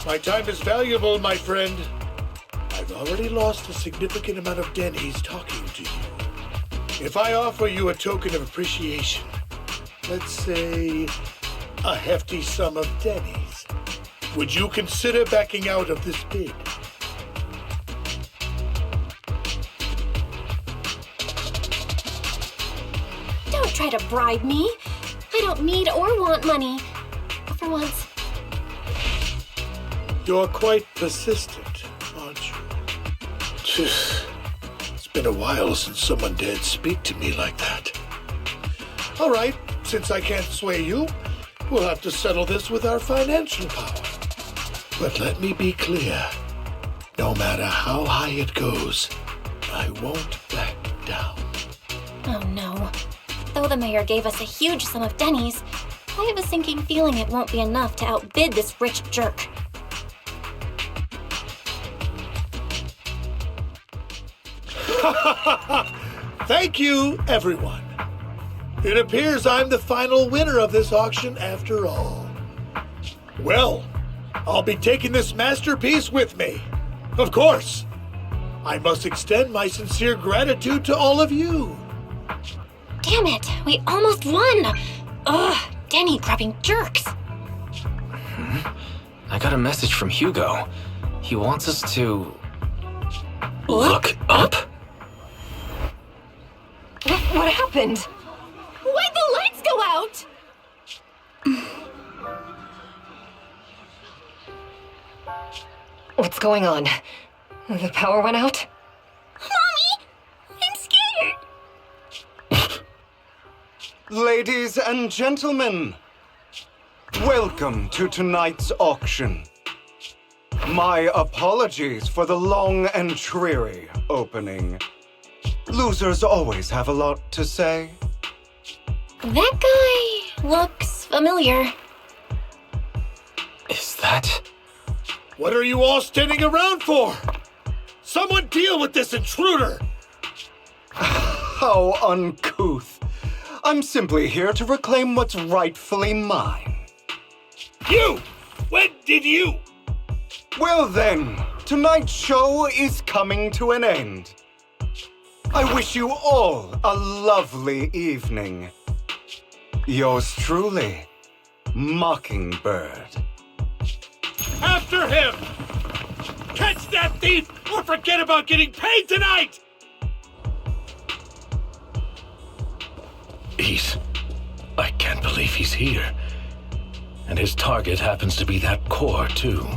My time is valuable, my friend. I've already lost a significant amount of dennies talking to you. If I offer you a token of appreciation, let's say a hefty sum of dennies, would you consider backing out of this bid? Don't try to bribe me. I don't need or want money. For once. You're quite persistent, aren't you? It's been a while since someone dared speak to me like that. All right, since I can't sway you, we'll have to settle this with our financial power. But let me be clear. No matter how high it goes, I won't back down. Oh no. Though the mayor gave us a huge sum of dennies, I have a sinking feeling it won't be enough to outbid this rich jerk. Thank you, everyone. It appears I'm the final winner of this auction after all. Well, I'll be taking this masterpiece with me. Of course. I must extend my sincere gratitude to all of you. Damn it, we almost won! Ugh, denny grabbing jerks. I got a message from Hugo. He wants us to... look up? What happened? Why'd the lights go out? What's going on? The power went out? Mommy! I'm scared! Ladies and gentlemen, welcome to tonight's auction. My apologies for the long and dreary opening. Losers always have a lot to say. That guy looks familiar. Is that... What are you all standing around for? Someone deal with this intruder! How uncouth. I'm simply here to reclaim what's rightfully mine. You! When did you? Well then, tonight's show is coming to an end. I wish you all a lovely evening. Yours truly, Mockingbird. After him! Catch that thief or forget about getting paid tonight! I can't believe he's here. And his target happens to be that core, too.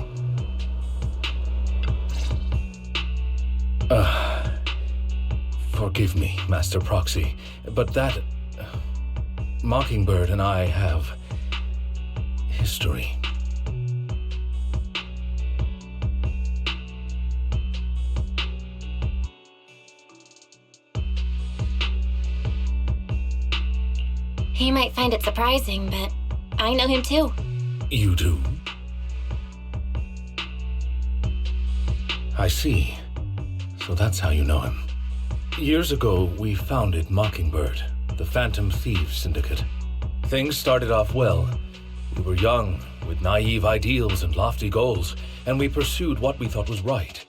Forgive me, Master Proxy, but that... Mockingbird and I have... history. He might find it surprising, but I know him too. You do? I see. So that's how you know him. Years ago, we founded Mockingbird, the Phantom Thieves Syndicate. Things started off well. We were young, with naive ideals and lofty goals, and we pursued what we thought was right.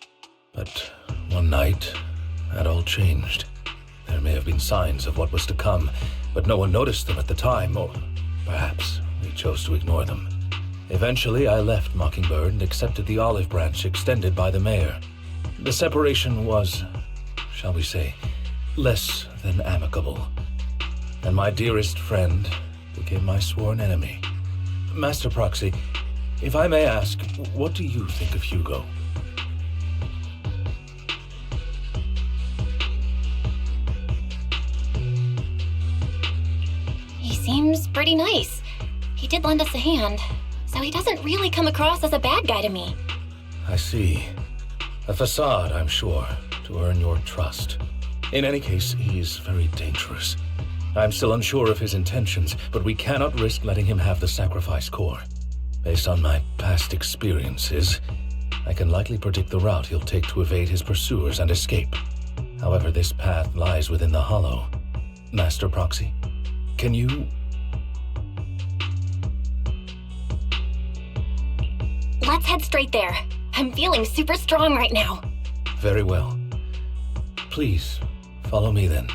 But one night, that all changed. There may have been signs of what was to come, but no one noticed them at the time, or perhaps we chose to ignore them. Eventually, I left Mockingbird and accepted the olive branch extended by the mayor. The separation was, shall we say, less than amicable. And my dearest friend became my sworn enemy. Master Proxy, if I may ask, what do you think of Hugo? He seems pretty nice. He did lend us a hand, so he doesn't really come across as a bad guy to me. I see. A facade, I'm sure, to earn your trust. In any case, he's very dangerous. I'm still unsure of his intentions, but we cannot risk letting him have the sacrifice core. Based on my past experiences, I can likely predict the route he'll take to evade his pursuers and escape. However, this path lies within the Hollow. Master Proxy, can you... Let's head straight there. I'm feeling super strong right now. Very well. Please, follow me then.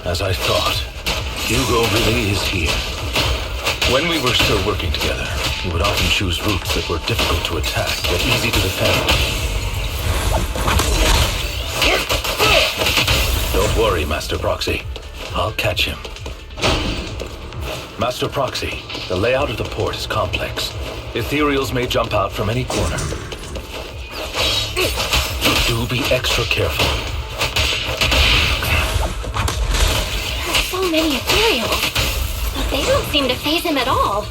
As I thought, Hugo really is here. When we were still working together, he would often choose routes that were difficult to attack, yet easy to defend. Don't worry, Master Proxy. I'll catch him. Master Proxy, the layout of the port is complex. Ethereals may jump out from any corner. Do be extra careful. So many ethereals, but they don't seem to faze him at all.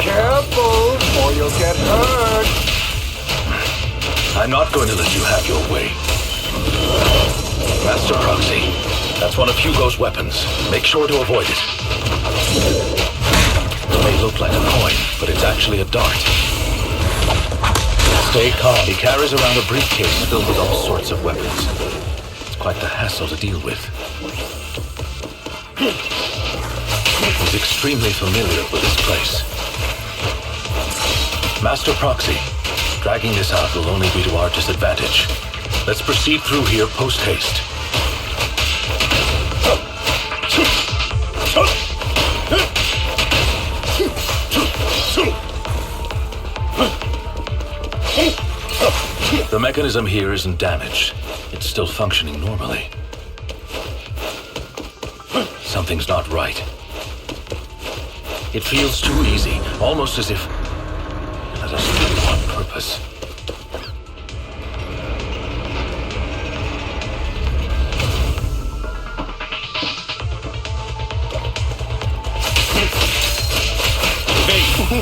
Careful, or you'll get hurt. I'm not going to let you have your way. Master Proxy, that's one of Hugo's weapons. Make sure to avoid it. It may look like a coin, but it's actually a dart. Stay calm. He carries around a briefcase filled with all sorts of weapons. It's quite the hassle to deal with. He's extremely familiar with this place. Master Proxy, dragging this out will only be to our disadvantage. Let's proceed through here post-haste. The mechanism here isn't damaged. It's still functioning normally. Something's not right. It feels too easy, almost as if... Let us do it on purpose.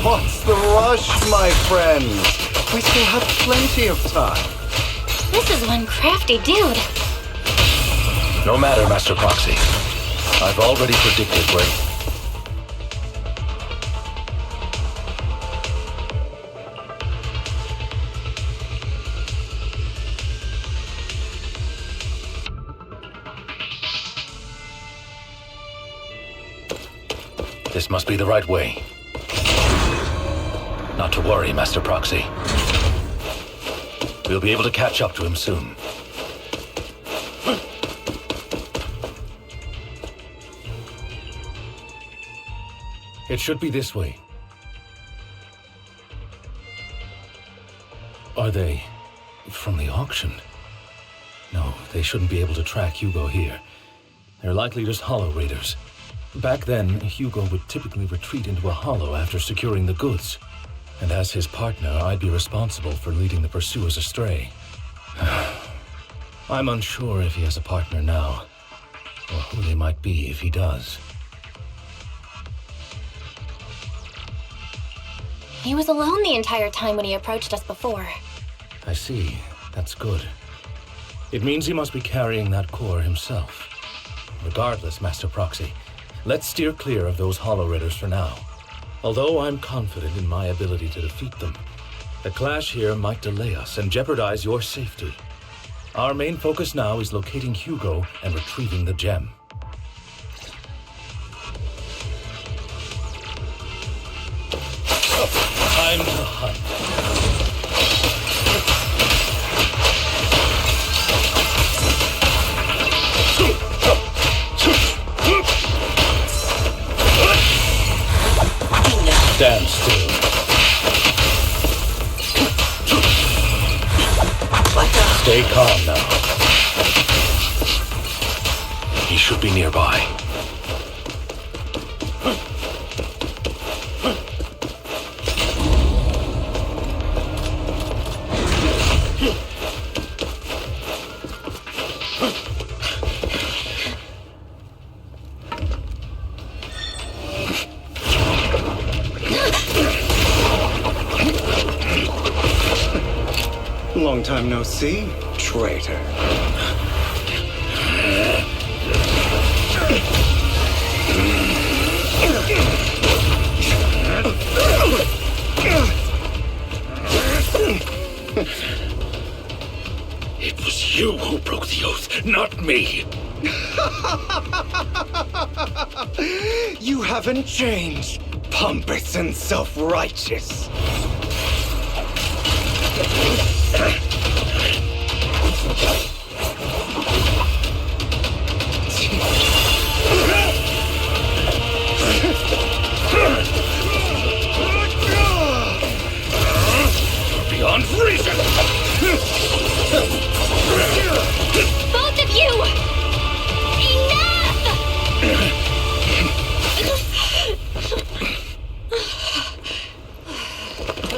What's the rush, my friend? We still have plenty of time. This is one crafty dude. No matter, Master Proxy. I've already predicted where... This must be the right way. Not to worry, Master Proxy. We'll be able to catch up to him soon. It should be this way. Are they from the auction? No, they shouldn't be able to track Hugo here. They're likely just hollow raiders. Back then, Hugo would typically retreat into a hollow after securing the goods. And as his partner, I'd be responsible for leading the pursuers astray. I'm unsure if he has a partner now, or who they might be if he does. He was alone the entire time when he approached us before. I see. That's good. It means he must be carrying that core himself. Regardless, Master Proxy, let's steer clear of those Hollow Raiders for now. Although I'm confident in my ability to defeat them, the clash here might delay us and jeopardize your safety. Our main focus now is locating Hugo and retrieving the gem. Time to hunt. Stand still. Stay calm now. He should be nearby. Long time no see, traitor. It was you who broke the oath, not me. You haven't changed, pompous and self-righteous. Beyond reason! Both of you! Enough!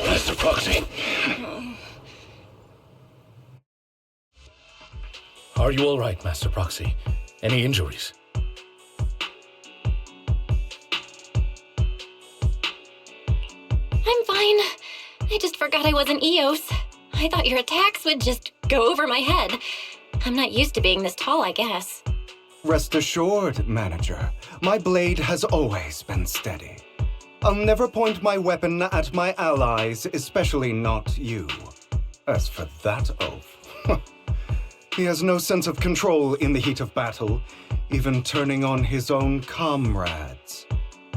Master Proxy. Are you all right, Master Proxy? Any injuries? I'm fine. I just forgot I wasn't Eos. I thought your attacks would just go over my head. I'm not used to being this tall, I guess. Rest assured, Manager, my blade has always been steady. I'll never point my weapon at my allies, especially not you. As for that oath, he has no sense of control in the heat of battle, even turning on his own comrades.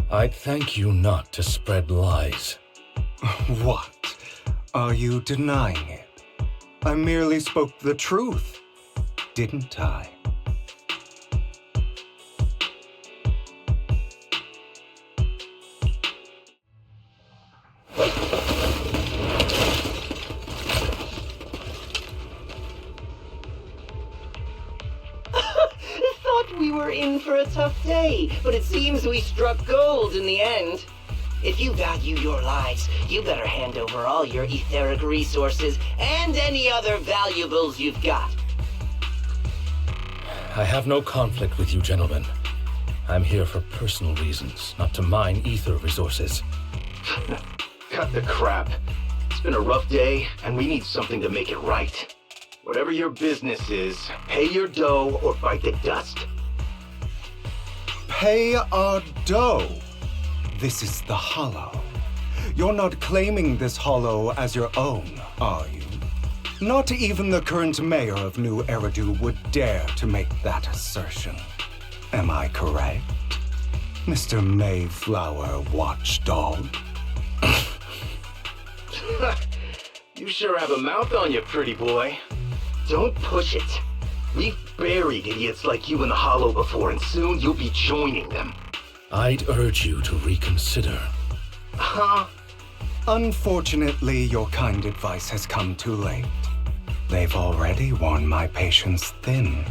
I'd thank you not to spread lies. What? Are you denying it? I merely spoke the truth, didn't I? for a tough day, but it seems we struck gold in the end. If you value your lives, you better hand over all your etheric resources and any other valuables you've got. I have no conflict with you, gentlemen. I'm here for personal reasons, not to mine ether resources. Cut the crap. It's been a rough day, and we need something to make it right. Whatever your business is, pay your dough or bite the dust. Pay our dough. This is the Hollow. You're not claiming this Hollow as your own, are you? Not even the current mayor of New Eridu would dare to make that assertion. Am I correct, Mr. Mayflower Watchdog? You sure have a mouth on you, pretty boy. Don't push it. We've buried idiots like you in the Hollow before, and soon you'll be joining them. I'd urge you to reconsider. Huh? Unfortunately, your kind advice has come too late. They've already worn my patience thin.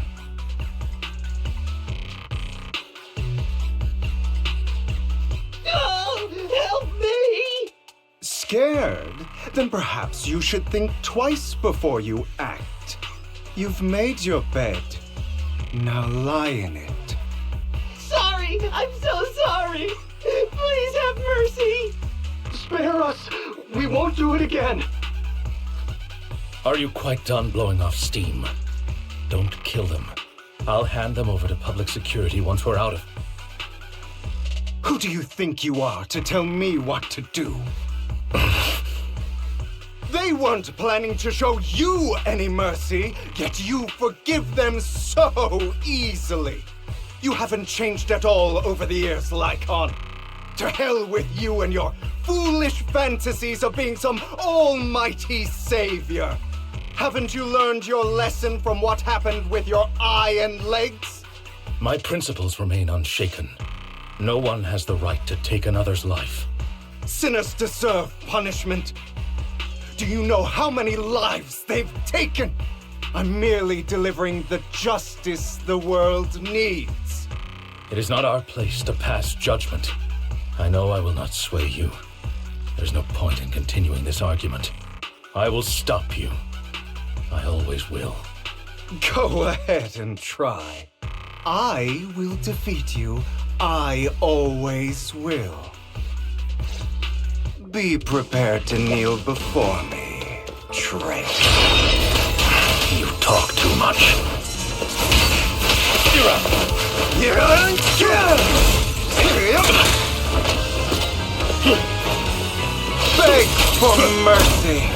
Oh, help me! Scared? Then perhaps you should think twice before you act. You've made your bed. Now lie in it. Sorry, I'm so sorry. Please have mercy. Spare us! We won't do it again! Are you quite done blowing off steam? Don't kill them. I'll hand them over to public security once we're out of... Who do you think you are to tell me what to do? They weren't planning to show you any mercy, yet you forgive them so easily. You haven't changed at all over the years, Lycon. To hell with you and your foolish fantasies of being some almighty savior. Haven't you learned your lesson from what happened with your eye and legs? My principles remain unshaken. No one has the right to take another's life. Sinners deserve punishment. Do you know how many lives they've taken? I'm merely delivering the justice the world needs. It is not our place to pass judgment. I know I will not sway you. There's no point in continuing this argument. I will stop you. I always will. Go ahead and try. I will defeat you. I always will. Be prepared to kneel before me, traitor. You talk too much. Beg for mercy.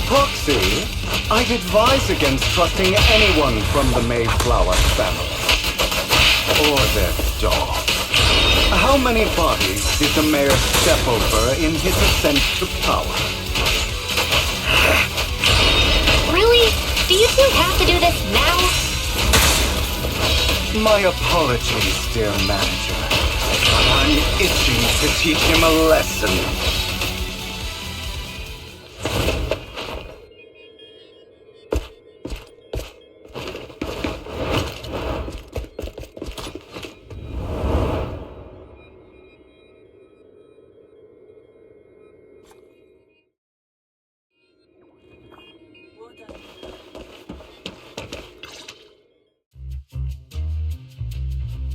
Proxy, I'd advise against trusting anyone from the Mayflower family. Or their dog. How many bodies did the mayor step over in his ascent to power? Really? Do you two have to do this now? My apologies, dear manager. But I'm itching to teach him a lesson.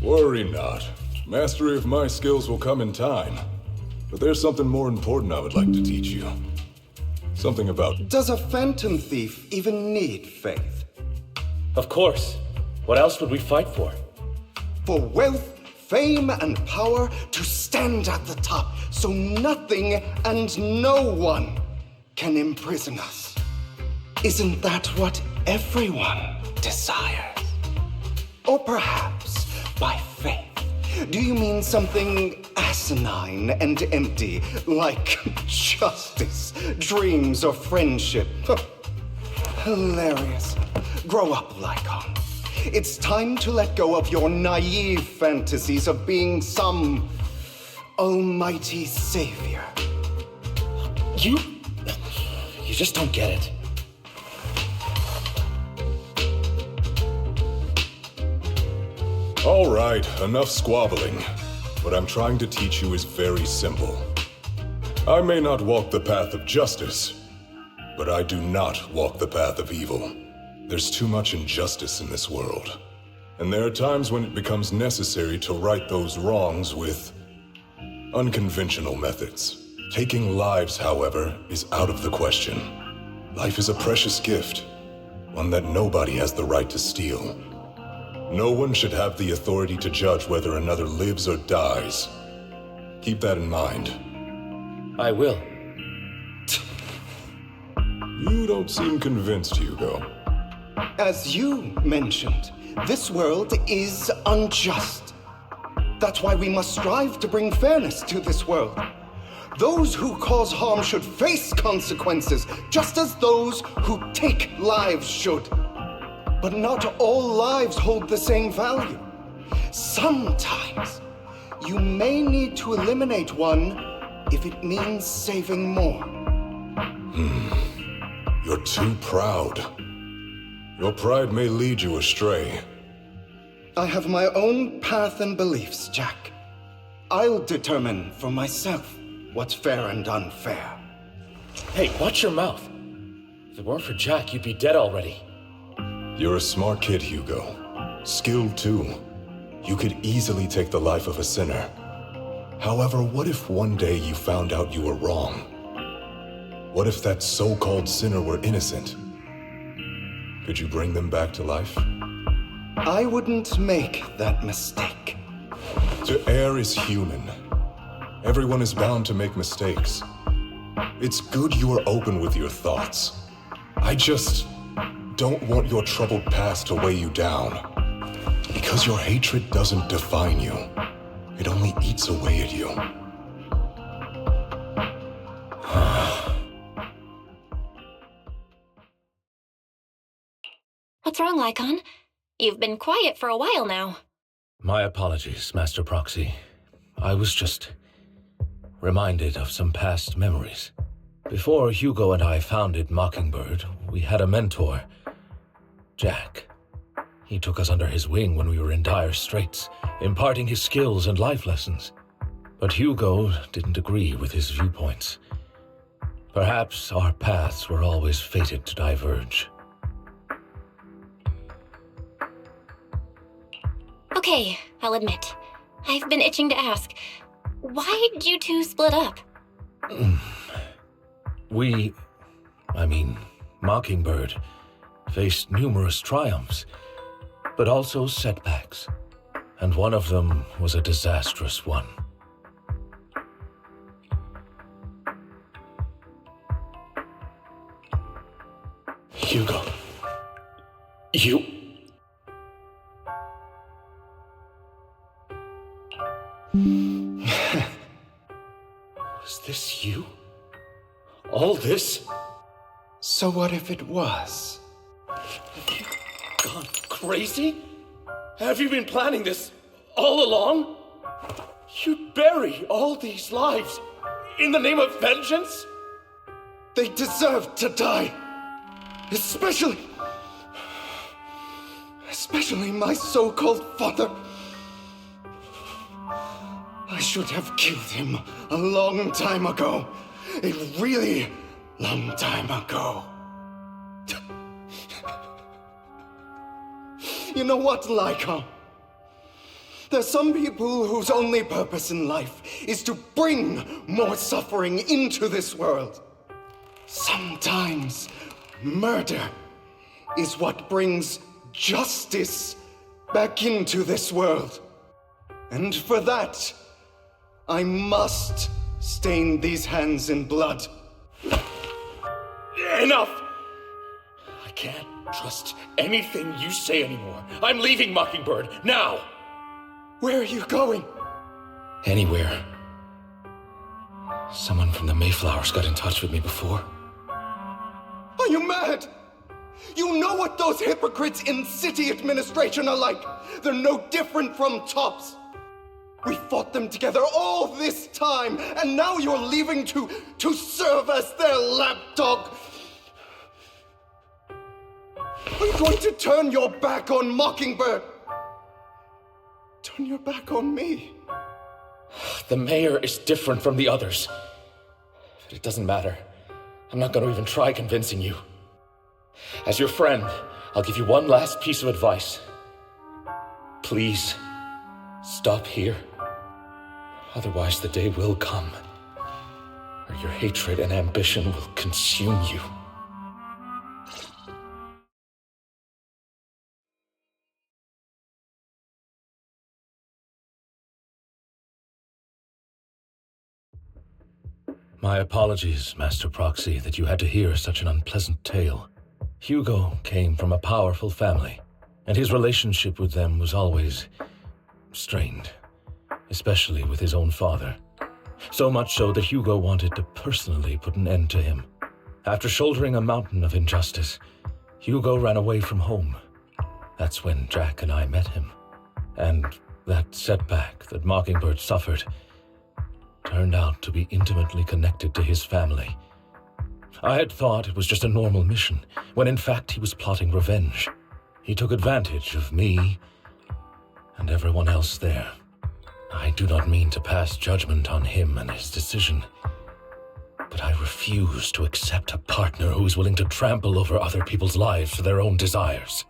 Worry not. Mastery of my skills will come in time. But there's something more important I would like to teach you. Something about... Does a phantom thief even need faith? Of course. What else would we fight for? For wealth, fame, and power to stand at the top so nothing and no one can imprison us. Isn't that what everyone desires? Or perhaps by faith. Do you mean something asinine and empty, like justice, dreams, or friendship? hilarious. Grow up, Lycon. It's time to let go of your naive fantasies of being some almighty savior. You just don't get it. All right, enough squabbling. What I'm trying to teach you is very simple. I may not walk the path of justice, but I do not walk the path of evil. There's too much injustice in this world, and there are times when it becomes necessary to right those wrongs with unconventional methods. Taking lives, however, is out of the question. Life is a precious gift, one that nobody has the right to steal. No one should have the authority to judge whether another lives or dies. Keep that in mind. I will. You don't seem convinced, Hugo. As you mentioned, this world is unjust. That's why we must strive to bring fairness to this world. Those who cause harm should face consequences, just as those who take lives should. But not all lives hold the same value. Sometimes, you may need to eliminate one if it means saving more. You're too proud. Your pride may lead you astray. I have my own path and beliefs, Jack. I'll determine for myself what's fair and unfair. Hey, watch your mouth. If it weren't for Jack, you'd be dead already. You're a smart kid, Hugo. Skilled too. You could easily take the life of a sinner. However, what if one day you found out you were wrong? What if that so-called sinner were innocent? Could you bring them back to life? I wouldn't make that mistake. To err is human. Everyone is bound to make mistakes. It's good you are open with your thoughts. I just don't want your troubled past to weigh you down. Because your hatred doesn't define you. It only eats away at you. What's wrong, Lycon? You've been quiet for a while now. My apologies, Master Proxy. I was just reminded of some past memories. Before Hugo and I founded Mockingbird, we had a mentor, Jack. He took us under his wing when we were in dire straits, imparting his skills and life lessons. But Hugo didn't agree with his viewpoints. Perhaps our paths were always fated to diverge. Okay, I'll admit. I've been itching to ask, why did you two split up? Mockingbird, faced numerous triumphs, but also setbacks. And one of them was a disastrous one. Hugo, Was this you? All this? So what if it was? Have you gone crazy? Have you been planning this all along? You'd bury all these lives in the name of vengeance? They deserve to die. Especially my so-called father. I should have killed him a long time ago. A really long time ago. You know what, Lycon? There's some people whose only purpose in life is to bring more suffering into this world. Sometimes murder is what brings justice back into this world. And for that, I must stain these hands in blood. Enough! I can't trust anything you say anymore. I'm leaving Mockingbird, now! Where are you going? Anywhere. Someone from the Mayflowers got in touch with me before. Are you mad? You know what those hypocrites in city administration are like. They're no different from tops. We fought them together all this time, and now you're leaving to serve as their lapdog. Are you going to turn your back on Mockingbird? Turn your back on me? The mayor is different from the others. But it doesn't matter. I'm not going to even try convincing you. As your friend, I'll give you one last piece of advice. Please, stop here. Otherwise, the day will come where your hatred and ambition will consume you. My apologies, Master Proxy, that you had to hear such an unpleasant tale. Hugo came from a powerful family, and his relationship with them was always strained, especially with his own father. So much so that Hugo wanted to personally put an end to him. After shouldering a mountain of injustice, Hugo ran away from home. That's when Jack and I met him. And that setback that Mockingbird suffered turned out to be intimately connected to his family. I had thought it was just a normal mission, when in fact he was plotting revenge. He took advantage of me and everyone else there. I do not mean to pass judgment on him and his decision, but I refuse to accept a partner who is willing to trample over other people's lives for their own desires.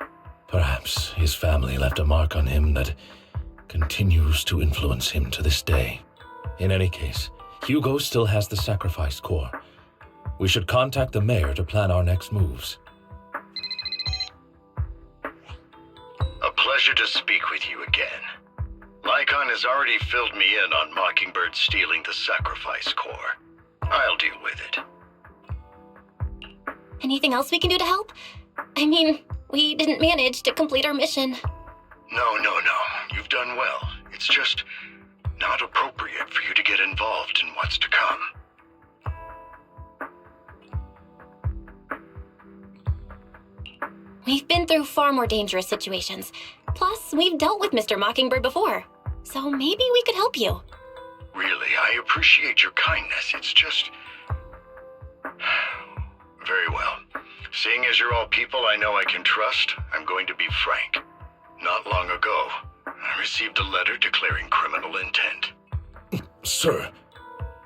Perhaps his family left a mark on him that continues to influence him to this day. In any case, Hugo still has the sacrifice core. We should contact the mayor to plan our next moves. A pleasure to speak with you again. Lycon has already filled me in on Mockingbird stealing the sacrifice core. I'll deal with it. Anything else we can do to help? I mean, we didn't manage to complete our mission. No. You've done well. It's just not appropriate for you to get involved in what's to come. We've been through far more dangerous situations. Plus, we've dealt with Mr. Mockingbird before. So maybe we could help you. Really, I appreciate your kindness. It's just... Very well. Seeing as you're all people I know I can trust, I'm going to be frank. Not long ago, I received a letter declaring criminal intent. Sir.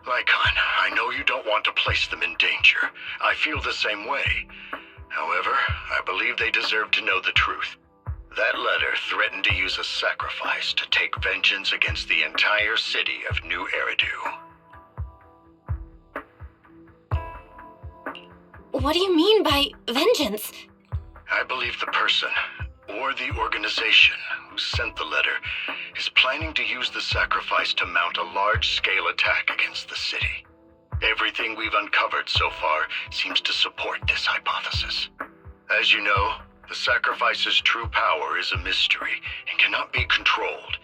Lycon, I know you don't want to place them in danger. I feel the same way. However, I believe they deserve to know the truth. That letter threatened to use a sacrifice to take vengeance against the entire city of New Eridu. What do you mean by vengeance? I believe the person, or the organization, who sent the letter is planning to use the sacrifice to mount a large-scale attack against the city. Everything we've uncovered so far seems to support this hypothesis. As you know, the sacrifice's true power is a mystery and cannot be controlled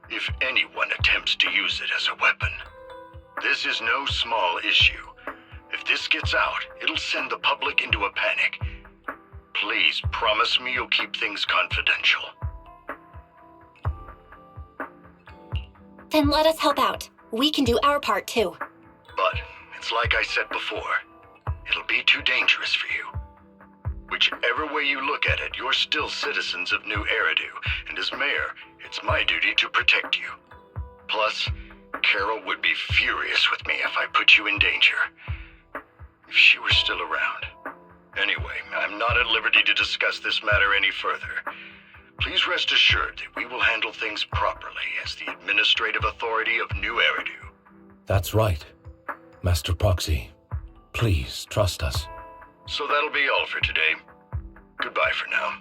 if anyone attempts to use it as a weapon. This is no small issue. If this gets out, it'll send the public into a panic. Please promise me you'll keep things confidential. Then let us help out. We can do our part too. But it's like I said before, it'll be too dangerous for you. Whichever way you look at it, you're still citizens of New Eridu, and as mayor, it's my duty to protect you. Plus, Carol would be furious with me if I put you in danger. If she were still around. Anyway, I'm not at liberty to discuss this matter any further. Please rest assured that we will handle things properly as the administrative authority of New Eridu. That's right. Master Proxy, please trust us. So that'll be all for today. Goodbye for now.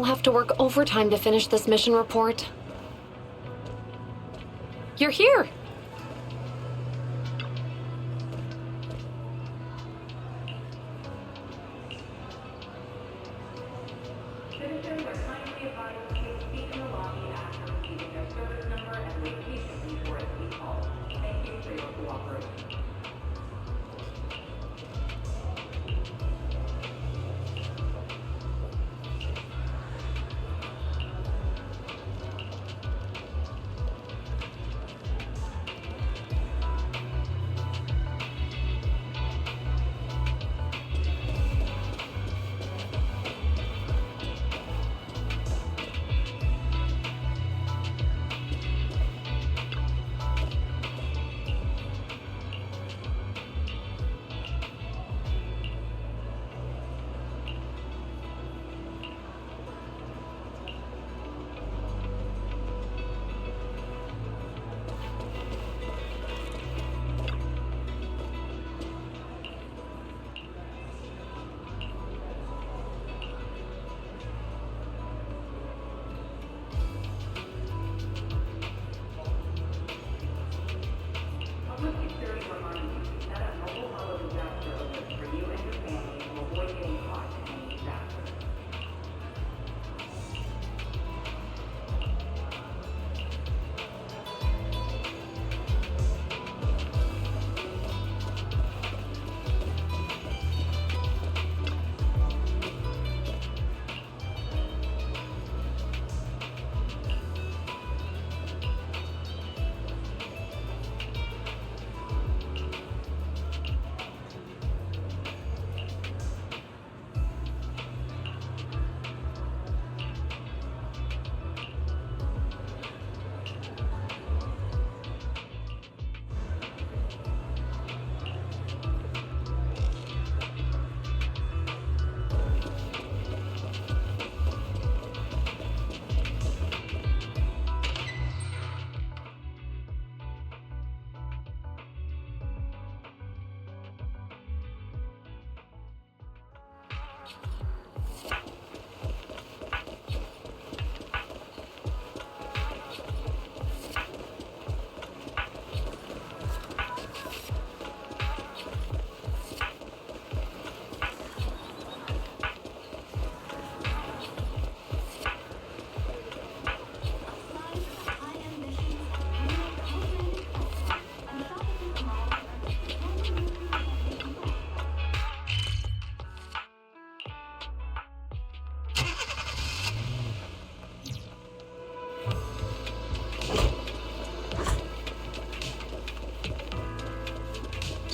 have to work overtime to finish this mission report. You're here!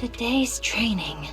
Today's training.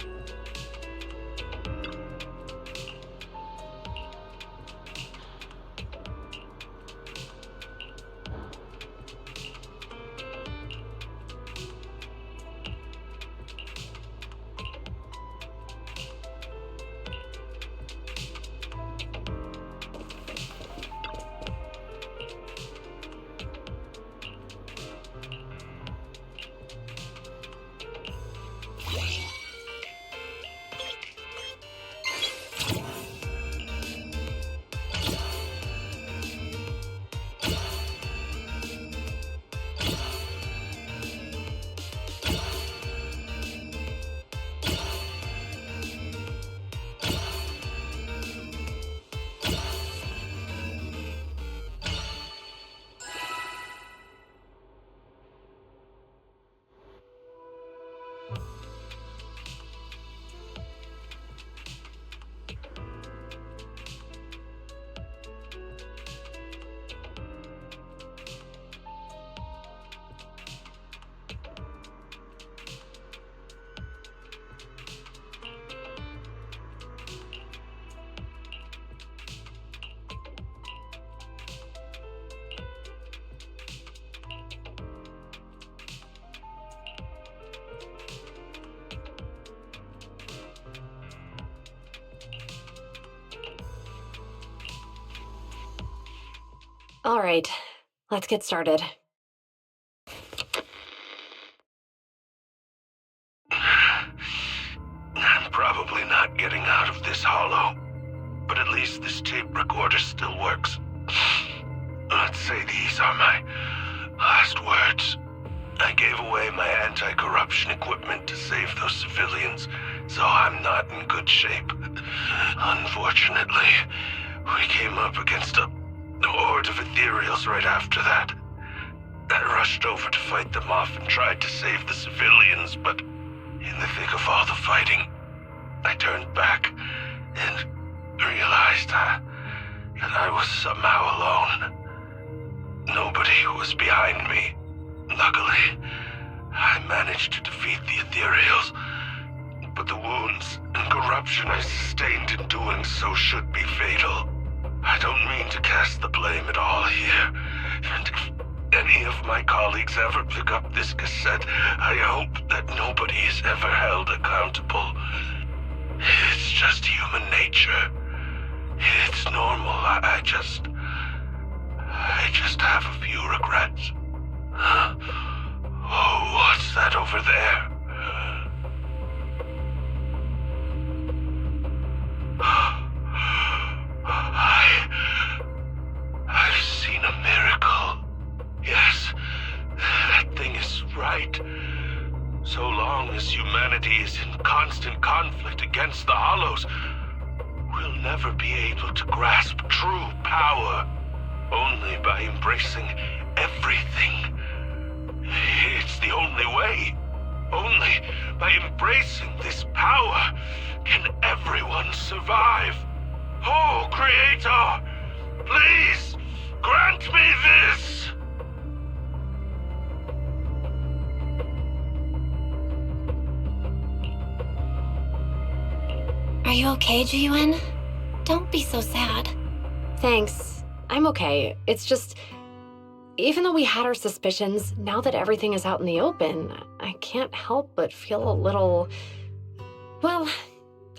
All right, let's get started. I'm probably not getting out of this hollow, but at least this tape recorder order still works. Let's say these are my last words. I gave away my anti-corruption equipment to save those civilians, so I'm not in good shape. Unfortunately, we came up against a horde of ethereals right after that. I rushed over to fight them off and tried to save the civilians, but in the thick of all the fighting, I turned back and realized that I was somehow alone. Nobody was behind me. Luckily, I managed to defeat the ethereals, but the wounds and corruption I sustained in doing so should be fatal. I don't mean to cast the blame at all here, and if any of my colleagues ever pick up this cassette, I hope that nobody is ever held accountable. It's just human nature. It's normal. I just have a few regrets. Oh, what's that over there? I've seen a miracle. Yes, that thing is right. So long as humanity is in constant conflict against the Hollows, we'll never be able to grasp true power. Only by embracing everything. It's the only way. Only by embracing this power can everyone survive. Oh, Creator, please grant me this! Are you okay, Jiyuan? Don't be so sad. Thanks. I'm okay. It's just, even though we had our suspicions, now that everything is out in the open, I can't help but feel a little... Well,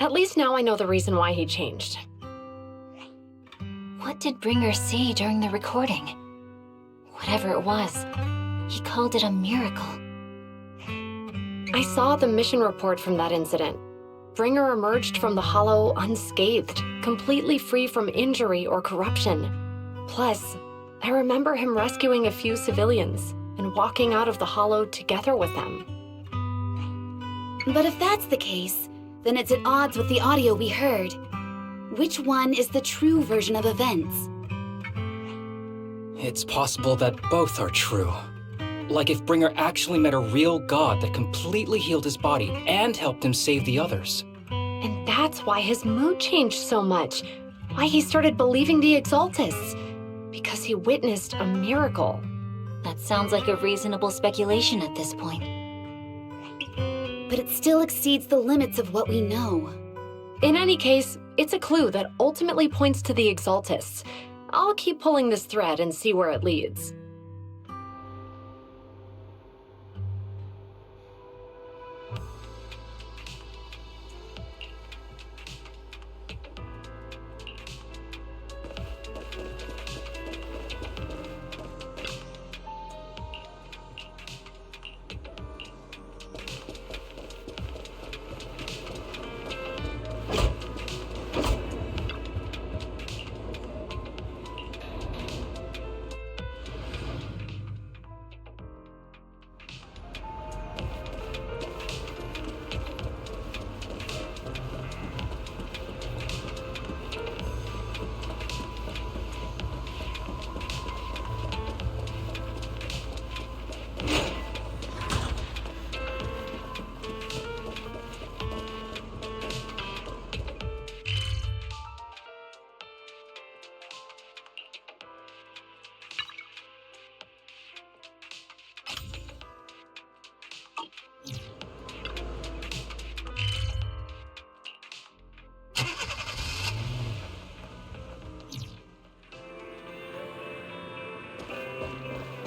at least now I know the reason why he changed. What did Bringer see during the recording? Whatever it was, he called it a miracle. I saw the mission report from that incident. Bringer emerged from the Hollow unscathed, completely free from injury or corruption. Plus, I remember him rescuing a few civilians and walking out of the Hollow together with them. But if that's the case, then it's at odds with the audio we heard. Which one is the true version of events? It's possible that both are true. Like if Bringer actually met a real god that completely healed his body and helped him save the others. And that's why his mood changed so much. Why he started believing the Exaltists. Because he witnessed a miracle. That sounds like a reasonable speculation at this point. But it still exceeds the limits of what we know. In any case, it's a clue that ultimately points to the Exaltists. I'll keep pulling this thread and see where it leads.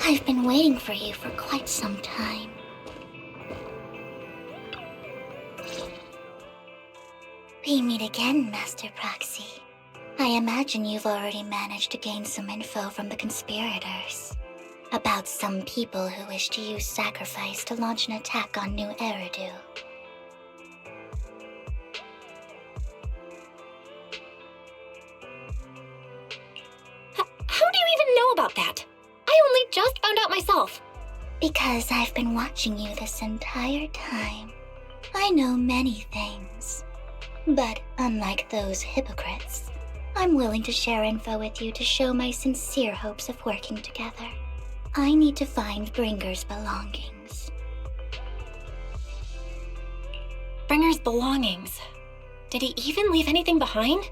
I've been waiting for you for quite some time. We meet again, Master Proxy. I imagine you've already managed to gain some info from the conspirators about some people who wish to use sacrifice to launch an attack on New Eridu. just found out myself. Because I've been watching you this entire time. I know many things. But unlike those hypocrites, I'm willing to share info with you to show my sincere hopes of working together. I need to find Bringer's belongings. Bringer's belongings. Did he even leave anything behind?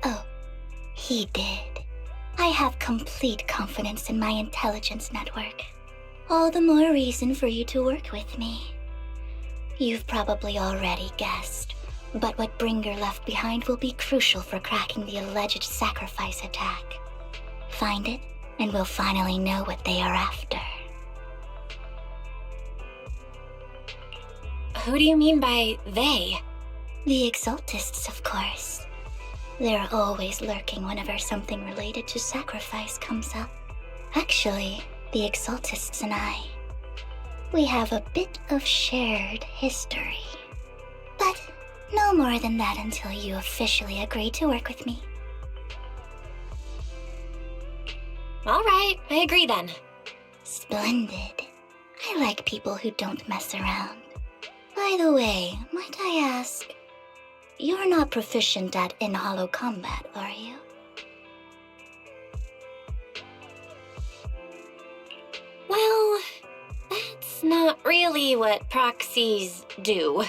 Oh, he did. I have complete confidence in my intelligence network. All the more reason for you to work with me. You've probably already guessed, but what Bringer left behind will be crucial for cracking the alleged sacrifice attack. Find it, and we'll finally know what they are after. Who do you mean by they? The Exaltists, of course. They're always lurking whenever something related to sacrifice comes up. Actually, the Exaltists and I, we have a bit of shared history. But no more than that until you officially agree to work with me. All right, I agree then. Splendid. I like people who don't mess around. By the way, might I ask, you're not proficient at in-hollow combat, are you? Well, that's not really what proxies do.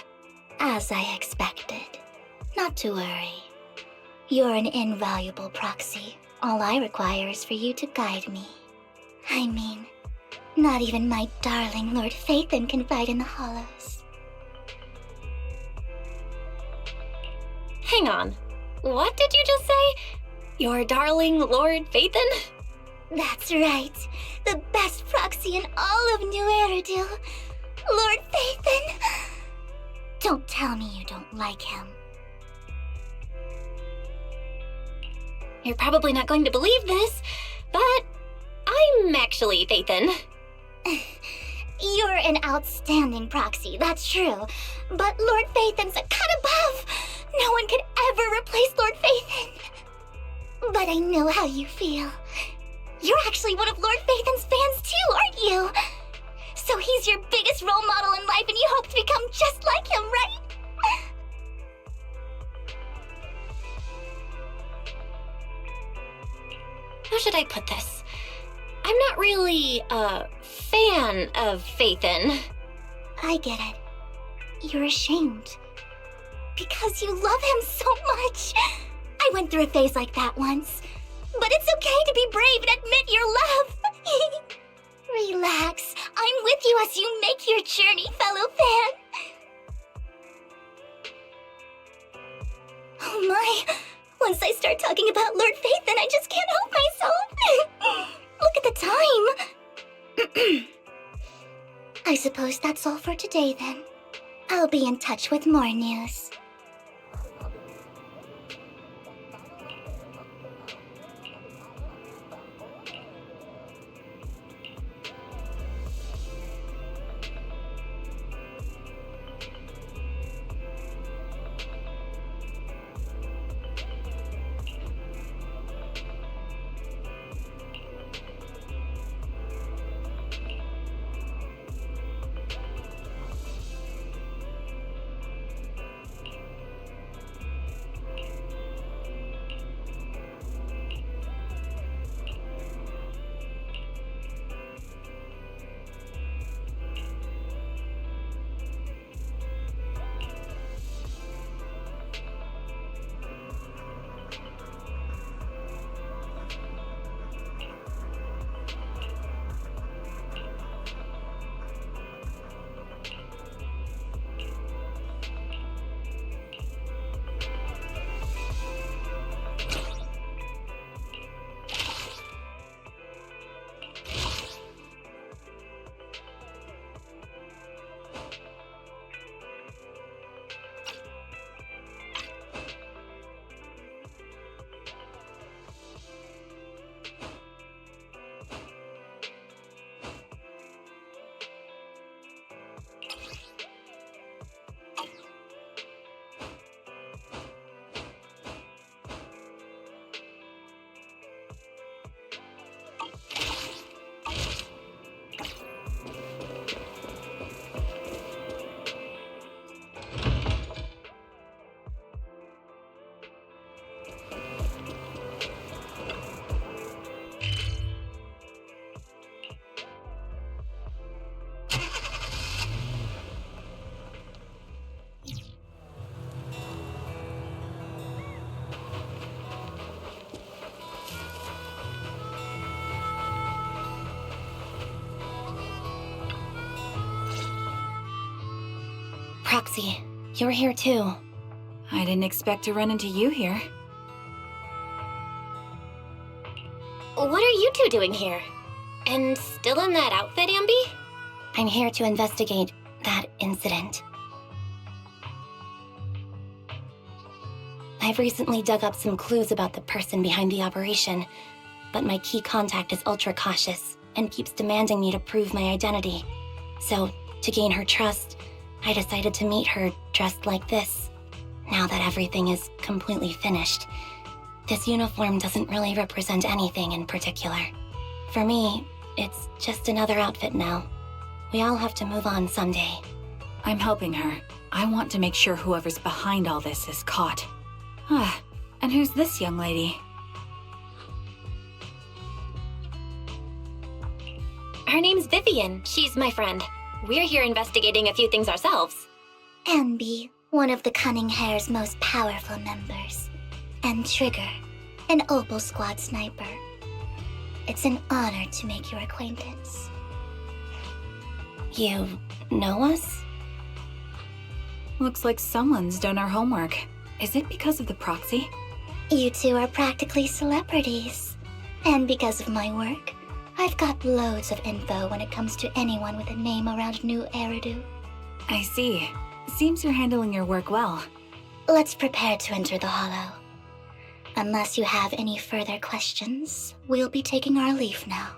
As I expected. Not to worry. You're an invaluable proxy. All I require is for you to guide me. I mean, not even my darling Lord Phaethon can fight in the hollows. Hang on. What did you just say? Your darling Lord Phaethon? That's right. The best proxy in all of New Eridu. Lord Phaethon. Don't tell me you don't like him. You're probably not going to believe this, but I'm actually Phaethon. You're an outstanding proxy, that's true. But Lord Phaethon's a cut above. No one could ever replace Lord Phaethon. But I know how you feel. You're actually one of Lord Phaethon's fans too, aren't you? So he's your biggest role model in life and you hope to become just like him, right? How should I put this? I'm not really a fan of Phaethon. I get it. You're ashamed. Because you love him so much. I went through a phase like that once. But it's okay to be brave and admit your love. Relax. I'm with you as you make your journey, fellow fan. Oh my. Once I start talking about Lord Phaethon, I just can't help myself. Look at the time. I suppose that's all for today then. I'll be in touch with more news. Proxy, you're here too. I didn't expect to run into you here. What are you two doing here? And still in that outfit, Ambi? I'm here to investigate that incident. I've recently dug up some clues about the person behind the operation, but my key contact is ultra cautious and keeps demanding me to prove my identity. So, to gain her trust, I decided to meet her dressed like this. Now that everything is completely finished, this uniform doesn't really represent anything in particular. For me, it's just another outfit now. We all have to move on someday. I'm helping her. I want to make sure whoever's behind all this is caught. Ah, and who's this young lady? Her name's Vivian. She's my friend. We're here investigating a few things ourselves. Ambi, one of the Cunning Hare's most powerful members. And Trigger, an Opal Squad sniper. It's an honor to make your acquaintance. You know us? Looks like someone's done our homework. Is it because of the proxy? You two are practically celebrities. And because of my work, I've got loads of info when it comes to anyone with a name around New Eridu. I see. Seems you're handling your work well. Let's prepare to enter the Hollow. Unless you have any further questions, we'll be taking our leave now.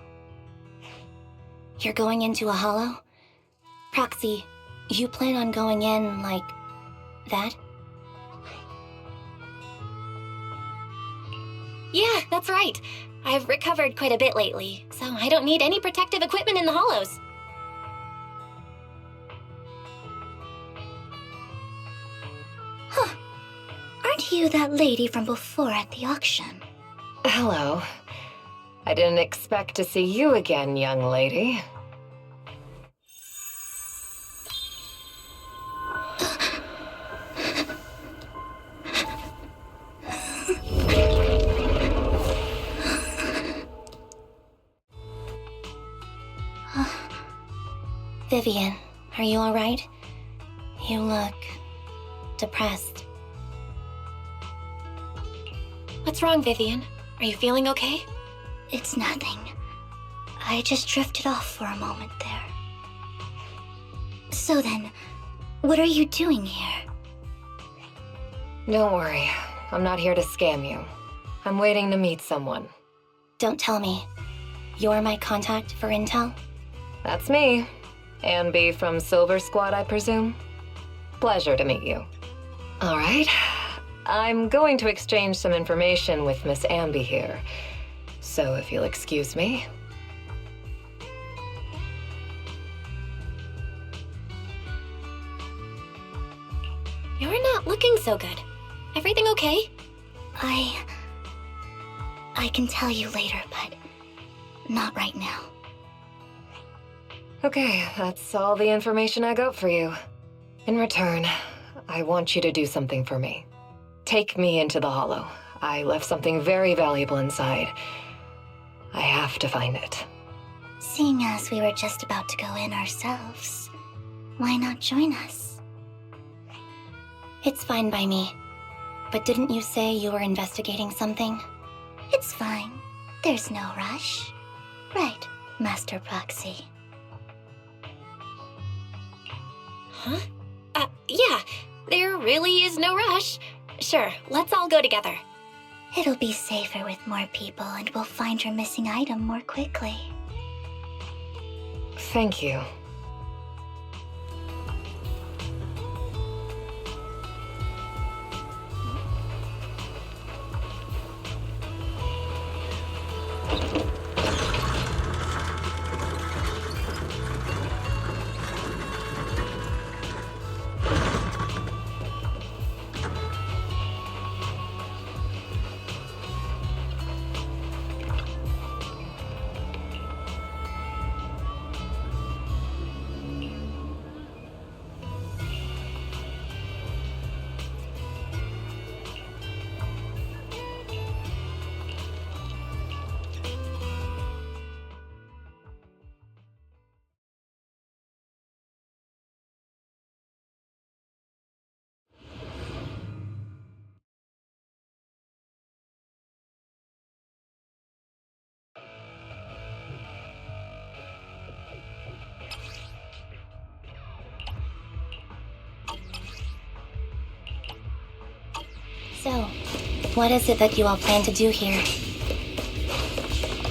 You're going into a hollow? Proxy, you plan on going in like that? Yeah, that's right. I've recovered quite a bit lately, so I don't need any protective equipment in the hollows. Huh. Aren't you that lady from before at the auction? Hello. I didn't expect to see you again, young lady. Vivian, are you alright? You look depressed. What's wrong, Vivian? Are you feeling okay? It's nothing. I just drifted off for a moment there. So then, what are you doing here? Don't worry. I'm not here to scam you. I'm waiting to meet someone. Don't tell me. You're my contact for intel? That's me. Ambi from Silver Squad, I presume? Pleasure to meet you. All right. I'm going to exchange some information with Miss Ambi here. So if you'll excuse me. You're not looking so good. Everything okay? I can tell you later, but not right now. Okay, that's all the information I got for you. In return, I want you to do something for me. Take me into the Hollow. I left something very valuable inside. I have to find it. Seeing as we were just about to go in ourselves, why not join us? It's fine by me. But didn't you say you were investigating something? It's fine. There's no rush. Right, Master Proxy. Huh? Yeah. There really is no rush. Sure, let's all go together. It'll be safer with more people, and we'll find your missing item more quickly. Thank you. So, what is it that you all plan to do here?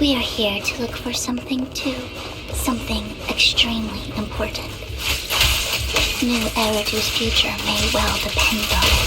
We are here to look for something too. Something extremely important. New Eridu's future may well depend on it.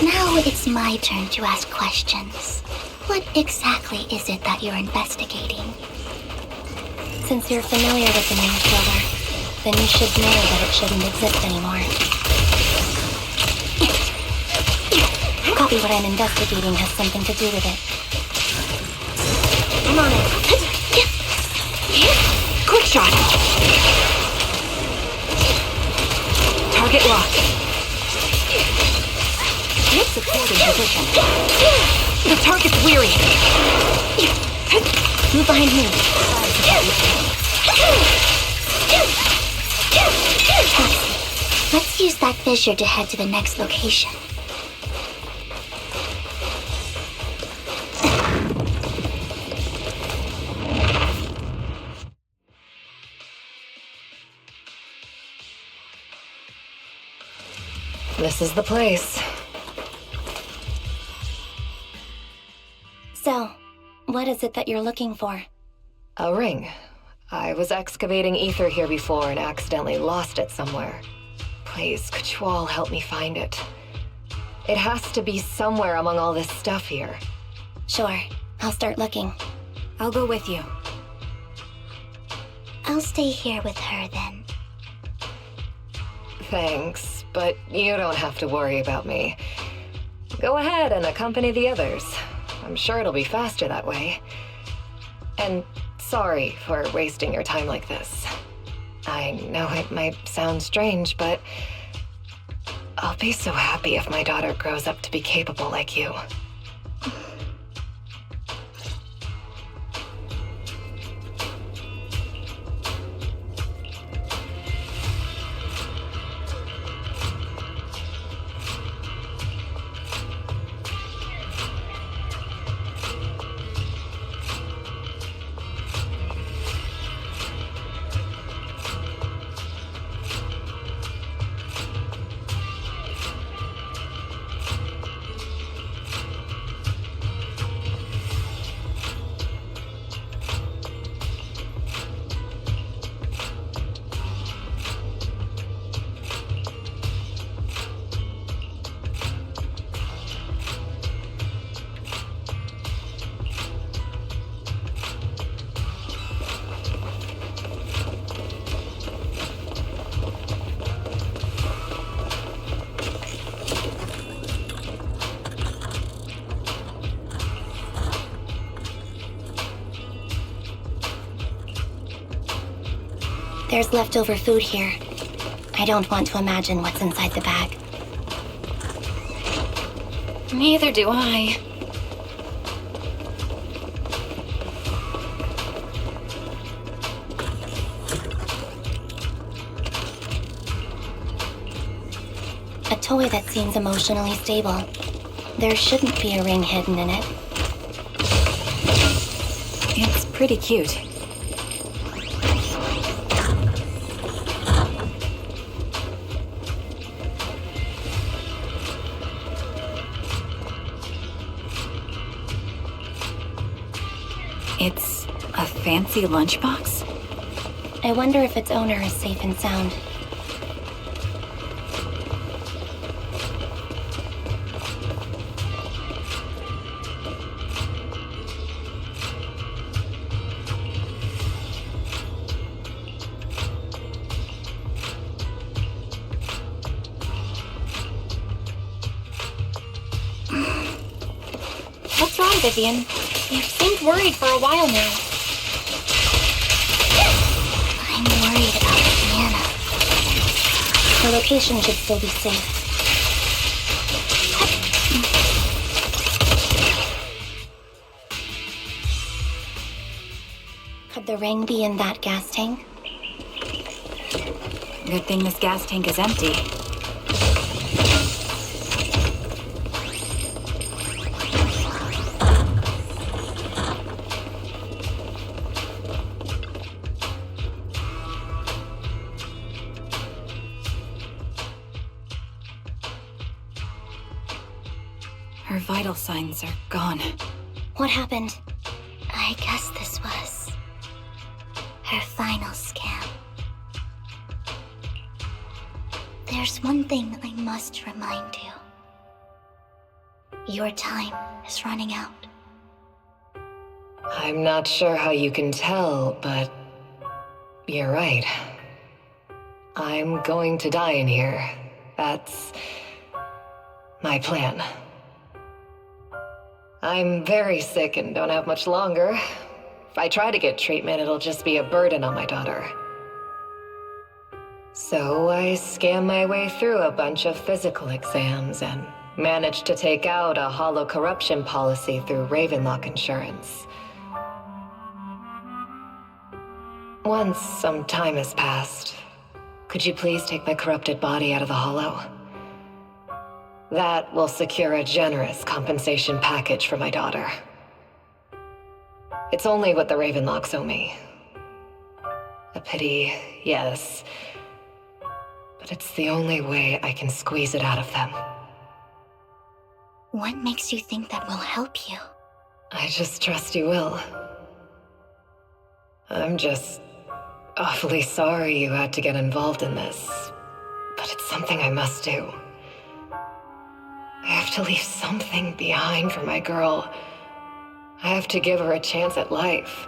Now it's my turn to ask questions. What exactly is it that you're investigating? Since you're familiar with the name Killer, then you should know that it shouldn't exist anymore. Probably what I'm investigating has something to do with it. I'm on it. Quick shot! Target locked. Get supported position. The target's weary. Move behind me. Let's use that fissure to head to the next location. This is the place. So, what is it that you're looking for? A ring. I was excavating ether here before and accidentally lost it somewhere. Please, could you all help me find it? It has to be somewhere among all this stuff here. Sure, I'll start looking. I'll go with you. I'll stay here with her then. Thanks, but you don't have to worry about me. Go ahead and accompany the others. I'm sure it'll be faster that way. And sorry for wasting your time like this. I know it might sound strange, but I'll be so happy if my daughter grows up to be capable like you. There's leftover food here. I don't want to imagine what's inside the bag. Neither do I. A toy that seems emotionally stable. There shouldn't be a ring hidden in it. It's pretty cute. It's a fancy lunchbox? I wonder if its owner is safe and sound. What's wrong, Vivian? You've seemed worried for a while now. I'm worried about Diana. Her location should still be safe. the ring be in that gas tank? Good thing this gas tank is empty. Her vital signs are gone. What happened? I guess this was her final scam. There's one thing I must remind you. Your time is running out. I'm not sure how you can tell, but you're right. I'm going to die in here. That's my plan. I'm very sick and don't have much longer. If I try to get treatment, it'll just be a burden on my daughter. So I scam my way through a bunch of physical exams and managed to take out a hollow corruption policy through Ravenlock Insurance. Once some time has passed, could you please take my corrupted body out of the hollow? That will secure a generous compensation package for my daughter. It's only what the Ravenlocks owe me. A pity, yes. But it's the only way I can squeeze it out of them. What makes you think that will help you? I just trust you will. I'm just awfully sorry you had to get involved in this. But it's something I must do. I have to leave something behind for my girl. I have to give her a chance at life.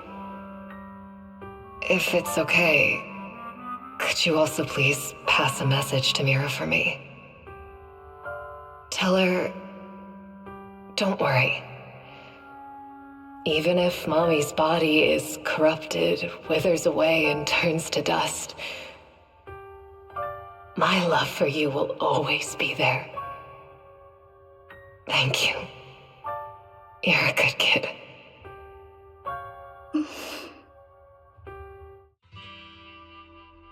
If it's okay, could you also please pass a message to Mira for me? Tell her, don't worry. Even if Mommy's body is corrupted, withers away, and turns to dust, my love for you will always be there. Thank you. You're a good kid.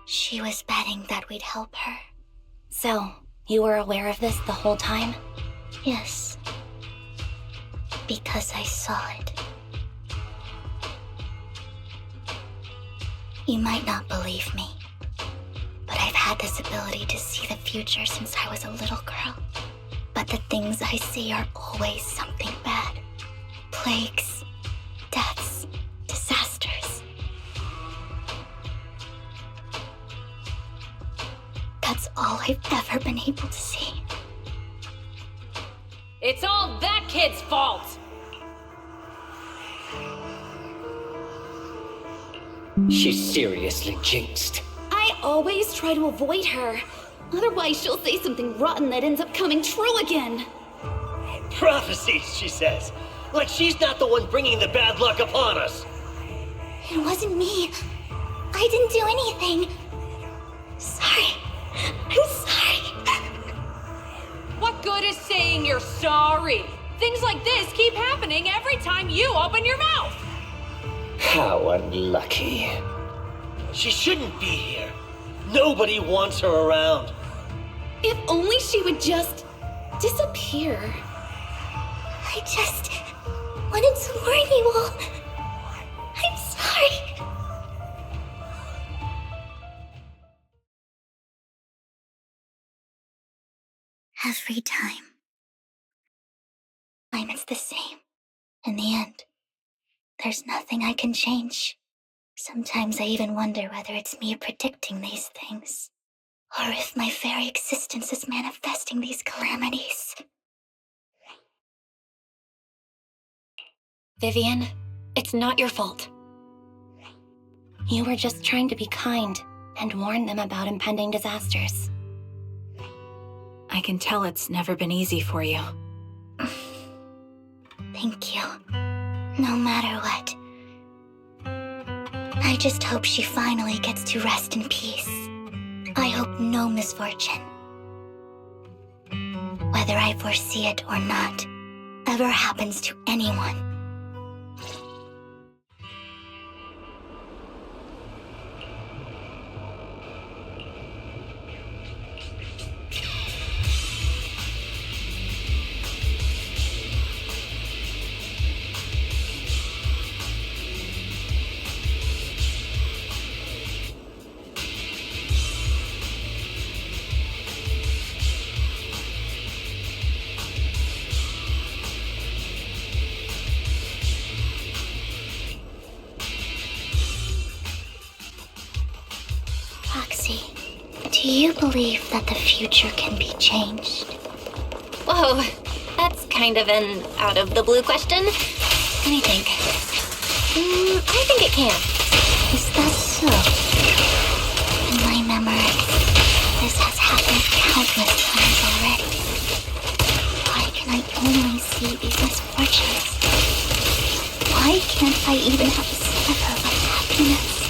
She was betting that we'd help her. So, you were aware of this the whole time? Yes. Because I saw it. You might not believe me, but I've had this ability to see the future since I was a little girl. But the things I see are always something bad. Plagues, deaths, disasters. That's all I've ever been able to see. It's all that kid's fault! She's seriously jinxed. I always try to avoid her. Otherwise, she'll say something rotten that ends up coming true again. Prophecies, she says. Like she's not the one bringing the bad luck upon us. It wasn't me. I didn't do anything. Sorry. I'm sorry. What good is saying you're sorry? Things like this keep happening every time you open your mouth! How unlucky. She shouldn't be here. Nobody wants her around. If only she would just disappear. I just wanted to warn you all. I'm sorry. Every time it's the same. In the end, there's nothing I can change. Sometimes I even wonder whether it's me predicting these things, or if my very existence is manifesting these calamities. Vivian, it's not your fault. You were just trying to be kind and warn them about impending disasters. I can tell it's never been easy for you. Thank you. No matter what. I just hope she finally gets to rest in peace. I hope no misfortune, whether I foresee it or not, ever happens to anyone. Do you believe that the future can be changed? Whoa, that's kind of an out-of-the-blue question. Let me think. I think it can. Is that so? In my memory, this has happened countless times already. Why can I only see these misfortunes? Why can't I even have a sliver of happiness?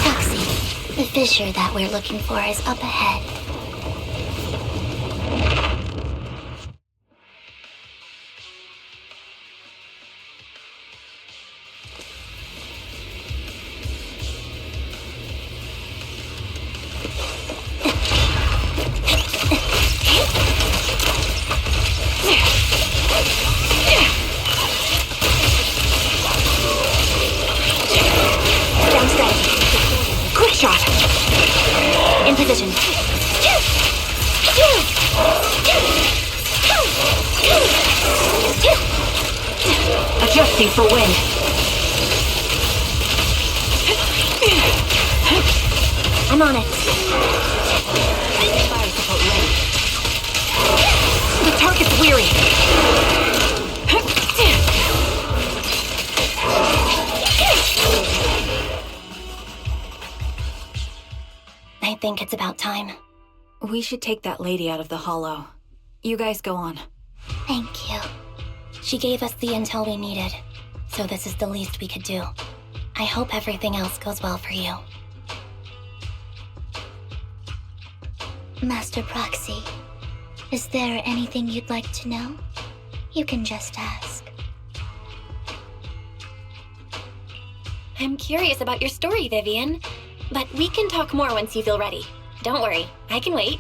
Foxy, the fissure that we're looking for is up ahead. Quick shot! In position. Adjusting for wind. I'm on it. Fire support ready. The target's weary. I think it's about time. We should take that lady out of the hollow. You guys go on. Thank you. She gave us the intel we needed, so this is the least we could do. I hope everything else goes well for you. Master Proxy, is there anything you'd like to know? You can just ask. I'm curious about your story, Vivian, but we can talk more once you feel ready. Don't worry, I can wait.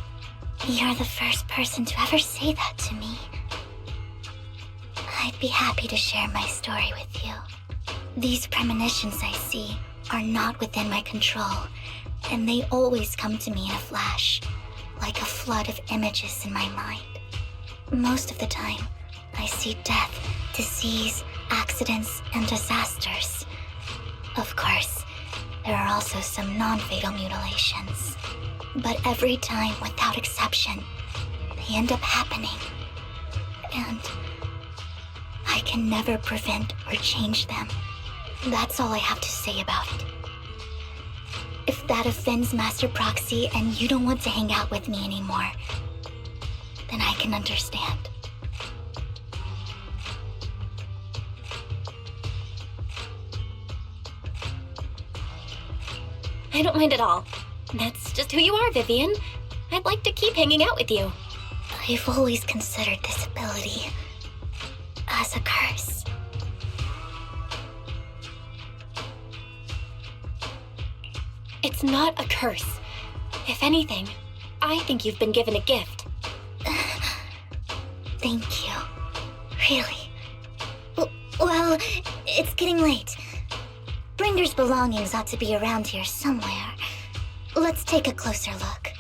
You're the first person to ever say that to me. I'd be happy to share my story with you. These premonitions I see are not within my control, and they always come to me in a flash, like a flood of images in my mind. Most of the time, I see death, disease, accidents, and disasters. Of course, there are also some non-fatal mutilations. But every time, without exception, they end up happening. And I can never prevent or change them. That's all I have to say about it. If that offends Master Proxy and you don't want to hang out with me anymore, then I can understand. I don't mind at all. That's just who you are, Vivian. I'd like to keep hanging out with you. I've always considered this ability as a curse. It's not a curse. If anything, I think you've been given a gift. Thank you. Really. Well, it's getting late. Bringer's belongings ought to be around here somewhere. Let's take a closer look.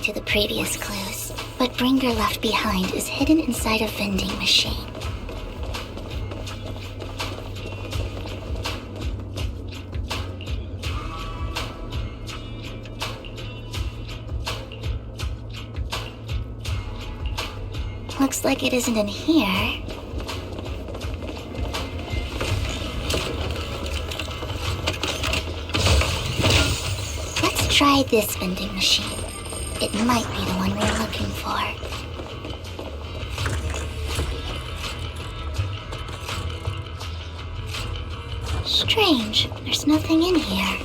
To the previous clues, what Bringer left behind is hidden inside a vending machine. Looks like it isn't in here. Let's try this vending machine. It might be the one we're looking for. Strange, there's nothing in here.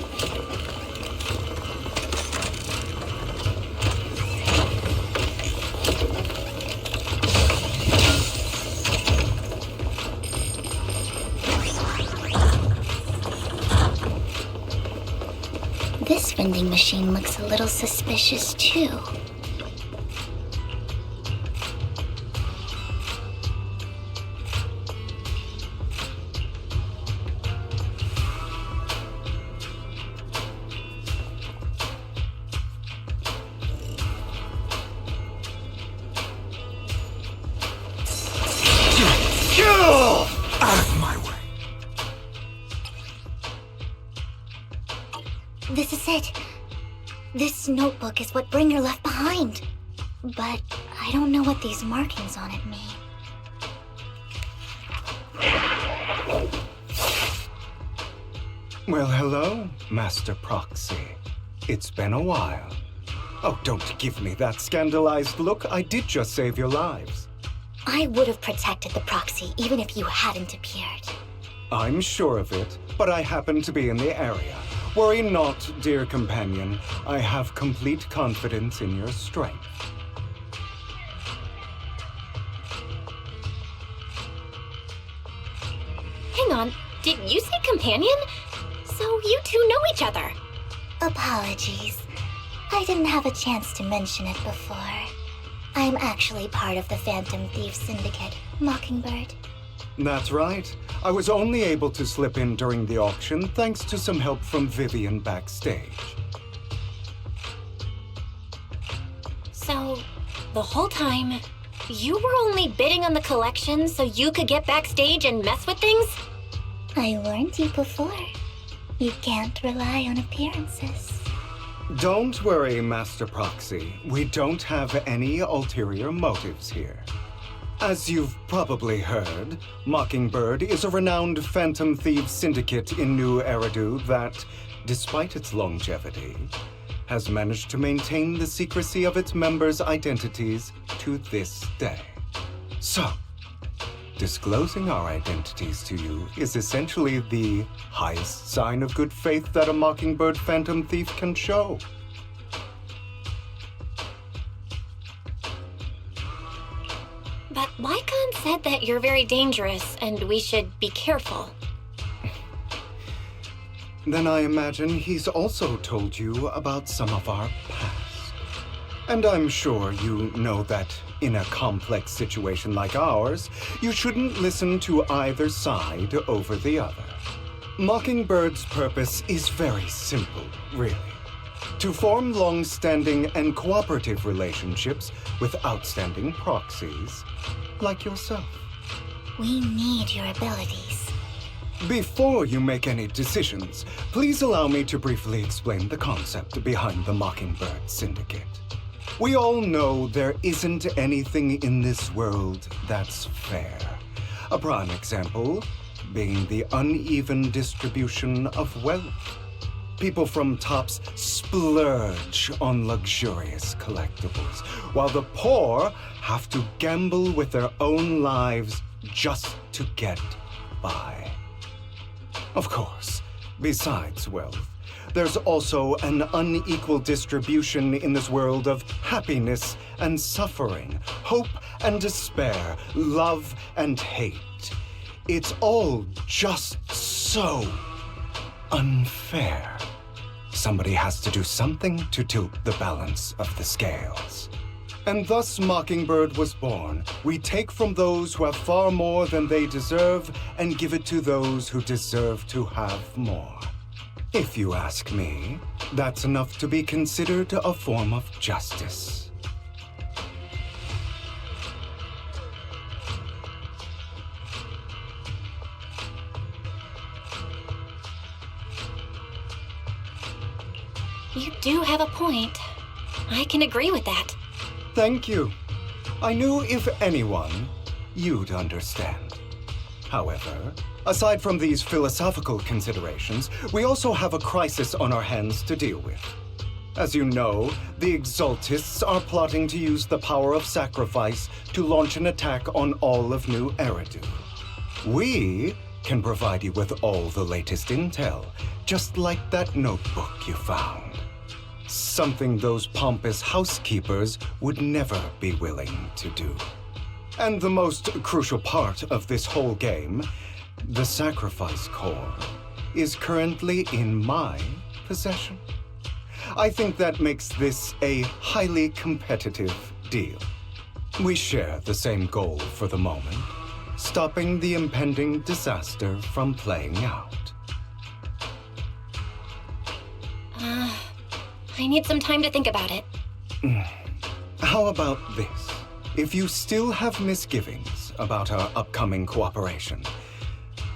This vending machine looks a little suspicious too. notebook is what Bringer left behind. But I don't know what these markings on it mean. Well, hello, Master Proxy. It's been a while. Oh, don't give me that scandalized look. I did just save your lives. I would have protected the proxy even if you hadn't appeared. I'm sure of it, but I happen to be in the area. Worry not, dear companion. I have complete confidence in your strength. Hang on, did you say companion? So you two know each other. Apologies. I didn't have a chance to mention it before. I'm actually part of the Phantom Thief Syndicate, Mockingbird. That's right. I was only able to slip in during the auction thanks to some help from Vivian backstage. So, the whole time, you were only bidding on the collection so you could get backstage and mess with things? I warned you before. You can't rely on appearances. Don't worry, Master Proxy. We don't have any ulterior motives here. As you've probably heard, Mockingbird is a renowned Phantom Thieves syndicate in New Eridu that, despite its longevity, has managed to maintain the secrecy of its members' identities to this day. So, disclosing our identities to you is essentially the highest sign of good faith that a Mockingbird Phantom Thief can show. But Lycon said that you're very dangerous and we should be careful. Then I imagine he's also told you about some of our past. And I'm sure you know that in a complex situation like ours, you shouldn't listen to either side over the other. Mockingbird's purpose is very simple, really. To form long-standing and cooperative relationships with outstanding proxies like yourself. We need your abilities. Before you make any decisions, please allow me to briefly explain the concept behind the Mockingbird Syndicate. We all know there isn't anything in this world that's fair. A prime example being the uneven distribution of wealth. People from tops splurge on luxurious collectibles, while the poor have to gamble with their own lives just to get by. Of course, besides wealth, there's also an unequal distribution in this world of happiness and suffering, hope and despair, love and hate. It's all just so unfair. Somebody has to do something to tilt the balance of the scales. And thus Mockingbird was born. We take from those who have far more than they deserve and give it to those who deserve to have more. If you ask me, that's enough to be considered a form of justice. You do have a point. I can agree with that. Thank you. I knew if anyone, you'd understand. However, aside from these philosophical considerations, we also have a crisis on our hands to deal with. As you know, the Exaltists are plotting to use the power of sacrifice to launch an attack on all of New Eridu. We can provide you with all the latest intel, just like that notebook you found. Something those pompous housekeepers would never be willing to do. And the most crucial part of this whole game, the sacrifice core, is currently in my possession. I think that makes this a highly competitive deal. We share the same goal for the moment, stopping the impending disaster from playing out. I need some time to think about it. How about this? If you still have misgivings about our upcoming cooperation,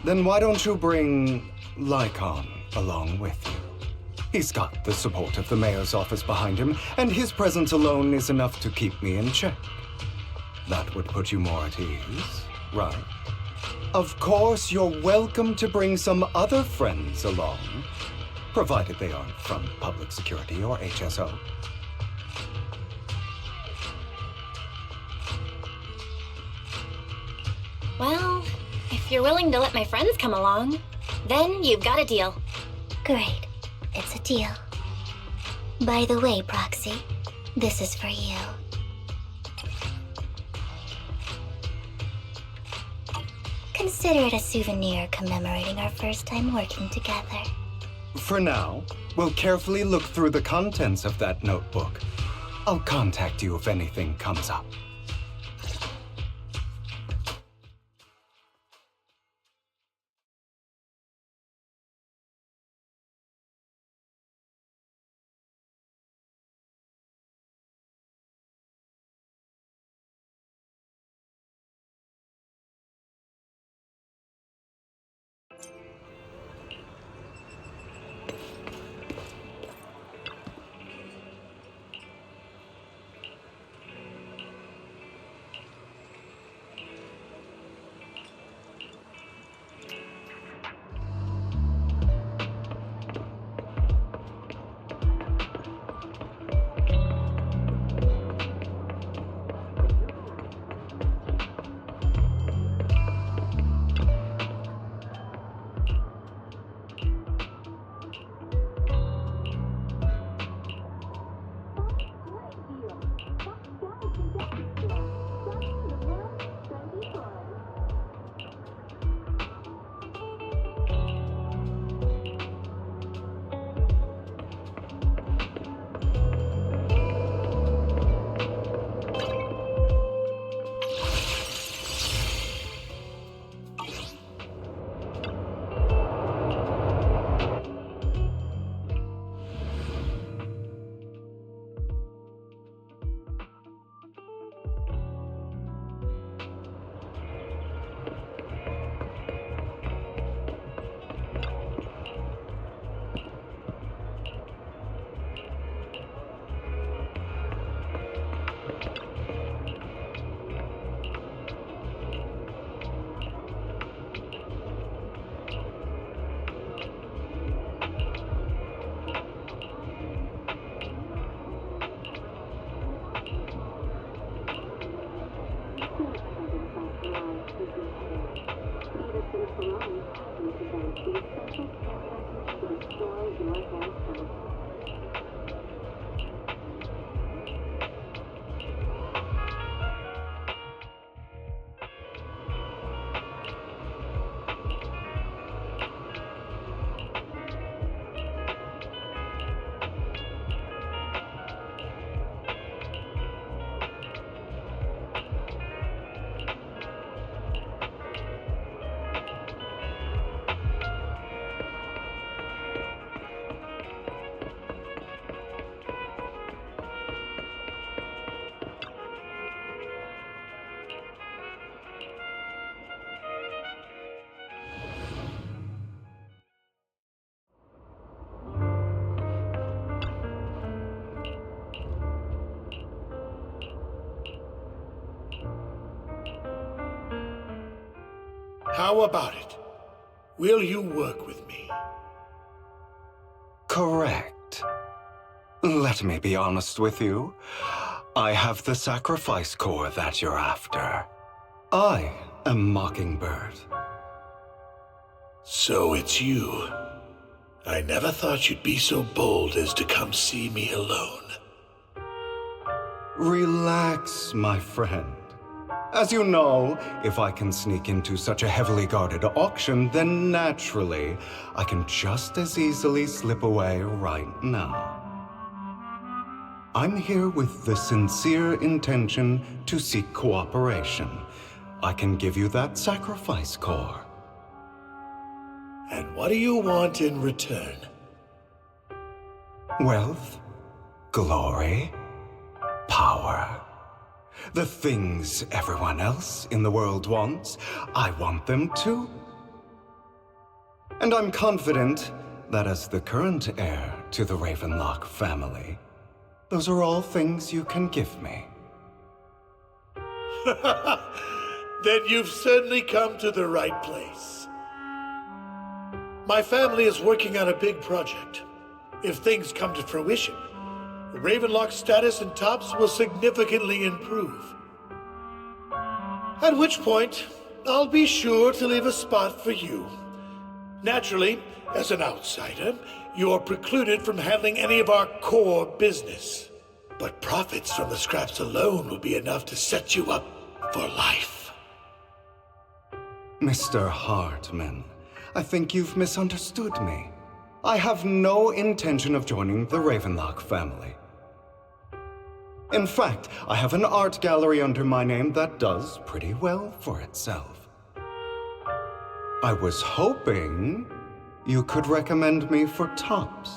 then why don't you bring Lycon along with you? He's got the support of the mayor's office behind him, and his presence alone is enough to keep me in check. That would put you more at ease, right? Of course, you're welcome to bring some other friends along, provided they aren't from public security or HSO. Well, if you're willing to let my friends come along, then you've got a deal. Great. It's a deal. By the way, Proxy, this is for you. Consider it a souvenir commemorating our first time working together. For now, we'll carefully look through the contents of that notebook. I'll contact you if anything comes up. How about it? Will you work with me? Correct. Let me be honest with you. I have the sacrifice core that you're after. I am Mockingbird. So it's you. I never thought you'd be so bold as to come see me alone. Relax, my friend. As you know, if I can sneak into such a heavily guarded auction, then naturally, I can just as easily slip away right now. I'm here with the sincere intention to seek cooperation. I can give you that sacrifice core. And what do you want in return? Wealth, glory, power. The things everyone else in the world wants, I want them too. And I'm confident that as the current heir to the Ravenlock family. Those are all things you can give me. Then you've certainly come to the right place. My family is working on a big project. If things come to fruition, Ravenlock's status in Tops will significantly improve. At which point, I'll be sure to leave a spot for you. Naturally, as an outsider, you're precluded from handling any of our core business. But profits from the scraps alone will be enough to set you up for life. Mr. Hartman, I think you've misunderstood me. I have no intention of joining the Ravenlock family. In fact, I have an art gallery under my name that does pretty well for itself. I was hoping you could recommend me for Tops.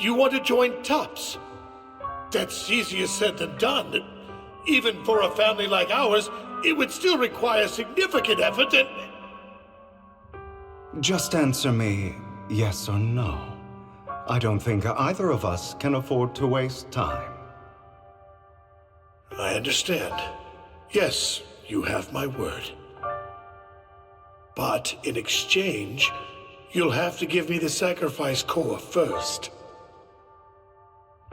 You want to join Tops? That's easier said than done. Even for a family like ours, it would still require significant effort and... Just answer me yes or no. I don't think either of us can afford to waste time. I understand. Yes, you have my word. But in exchange, you'll have to give me the sacrifice core first.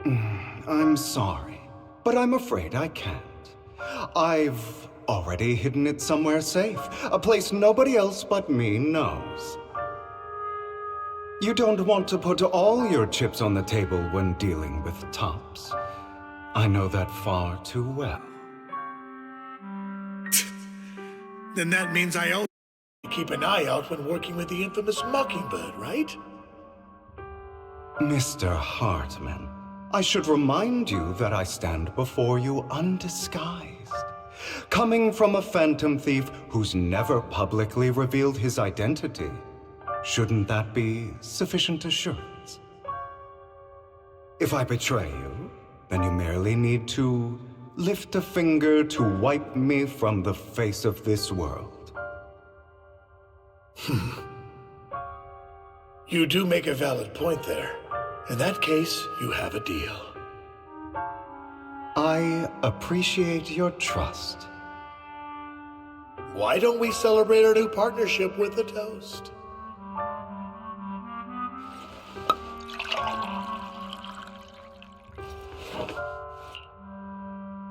I'm sorry, but I'm afraid I can't. I've already hidden it somewhere safe, a place nobody else but me knows. You don't want to put all your chips on the table when dealing with Tops. I know that far too well. Then that means I also keep an eye out when working with the infamous Mockingbird, right? Mr. Hartman, I should remind you that I stand before you undisguised. Coming from a phantom thief who's never publicly revealed his identity, shouldn't that be sufficient assurance? If I betray you, then you merely need to lift a finger to wipe me from the face of this world. You do make a valid point there. In that case, you have a deal. I appreciate your trust. Why don't we celebrate our new partnership with a toast?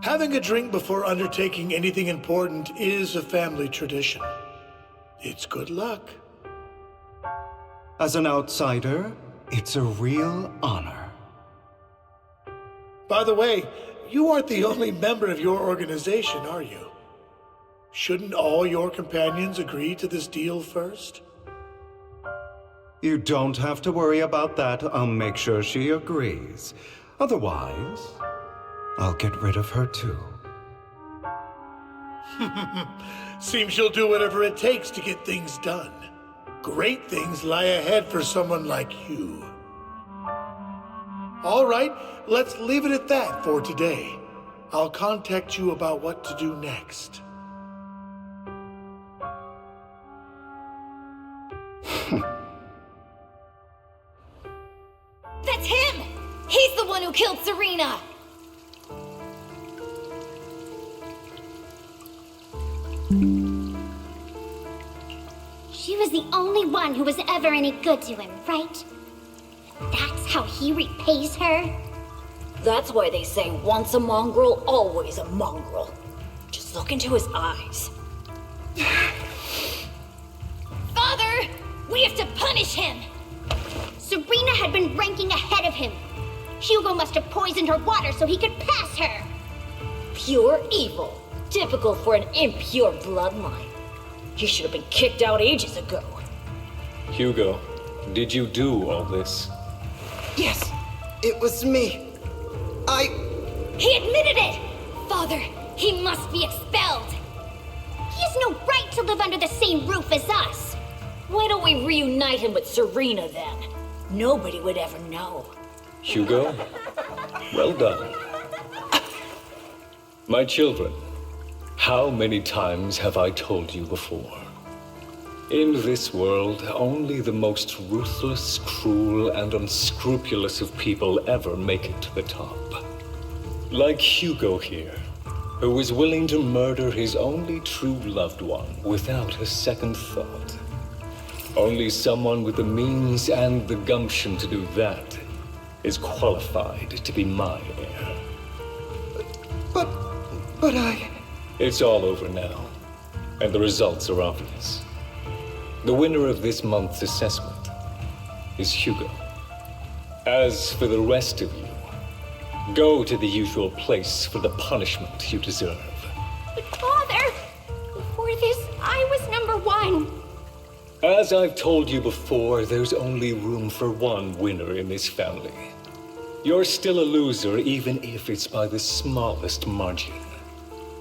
Having a drink before undertaking anything important is a family tradition. It's good luck. As an outsider, it's a real honor. By the way, you aren't the only member of your organization, are you? Shouldn't all your companions agree to this deal first? You don't have to worry about that. I'll make sure she agrees. Otherwise, I'll get rid of her too. Seems you'll do whatever it takes to get things done. Great things lie ahead for someone like you. All right, let's leave it at that for today. I'll contact you about what to do next. That's him! He's the one who killed Serena! She was the only one who was ever any good to him, right? That's how he repays her? That's why they say once a mongrel, always a mongrel. Just look into his eyes. Father! We have to punish him! Serena had been ranking ahead of him. Hugo must have poisoned her water so he could pass her. Pure evil. Typical for an impure bloodline. He should have been kicked out ages ago. Hugo, did you do all this? Yes, it was me. He admitted it! Father, he must be expelled! He has no right to live under the same roof as us. Why don't we reunite him with Serena then? Nobody would ever know. Hugo, well done. My children, how many times have I told you before? In this world, only the most ruthless, cruel, and unscrupulous of people ever make it to the top. Like Hugo here, who was willing to murder his only true loved one without a second thought. Only someone with the means and the gumption to do that is qualified to be my heir. But I... It's all over now, and the results are obvious. The winner of this month's assessment is Hugo. As for the rest of you, go to the usual place for the punishment you deserve. But Father, before this, I was number 1. As I've told you before, there's only room for one winner in this family. You're still a loser, even if it's by the smallest margin.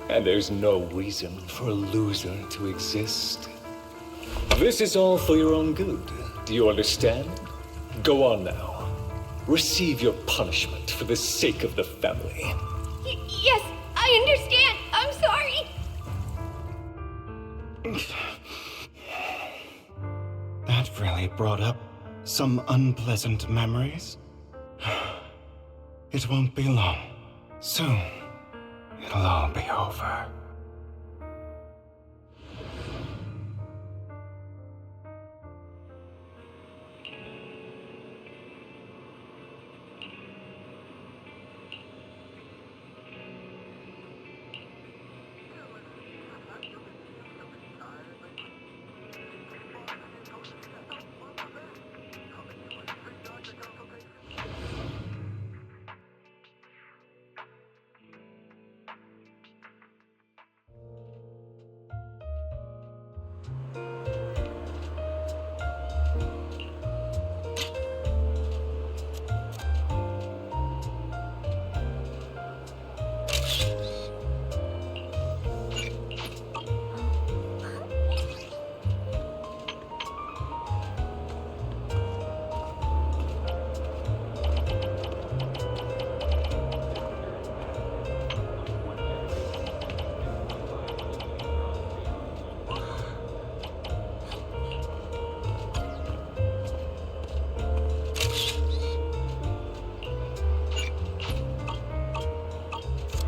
And there's no reason for a loser to exist. This is all for your own good. Do you understand? Go on now. Receive your punishment for the sake of the family. Yes, I understand. I'm sorry. That really brought up some unpleasant memories. It won't be long. Soon, it'll all be over.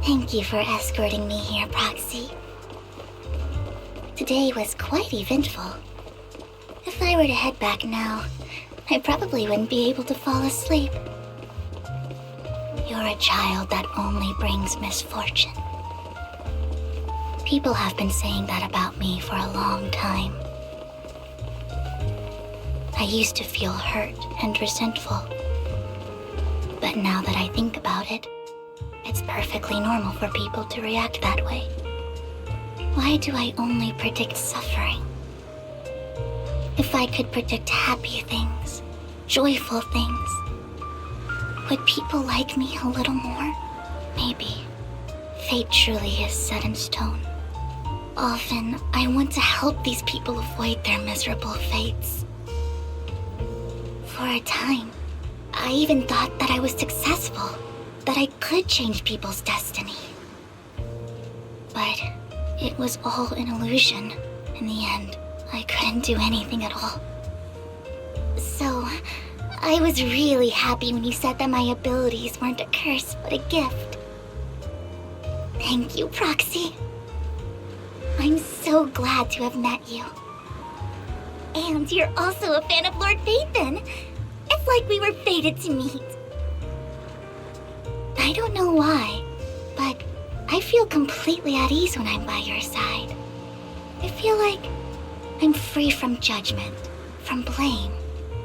Thank you for escorting me here, Proxy. Today was quite eventful. If I were to head back now, I probably wouldn't be able to fall asleep. You're a child that only brings misfortune. People have been saying that about me for a long time. I used to feel hurt and resentful. But now that I think about it, it's perfectly normal for people to react that way. Why do I only predict suffering? If I could predict happy things, joyful things, would people like me a little more? Maybe. Fate truly is set in stone. Often, I want to help these people avoid their miserable fates. For a time, I even thought that I was successful, that I could change people's destiny. But it was all an illusion. In the end, I couldn't do anything at all. So, I was really happy when you said that my abilities weren't a curse, but a gift. Thank you, Proxy. I'm so glad to have met you. And you're also a fan of Lord Phaethon. It's like we were fated to meet. I don't know why, but I feel completely at ease when I'm by your side. I feel like I'm free from judgment, from blame.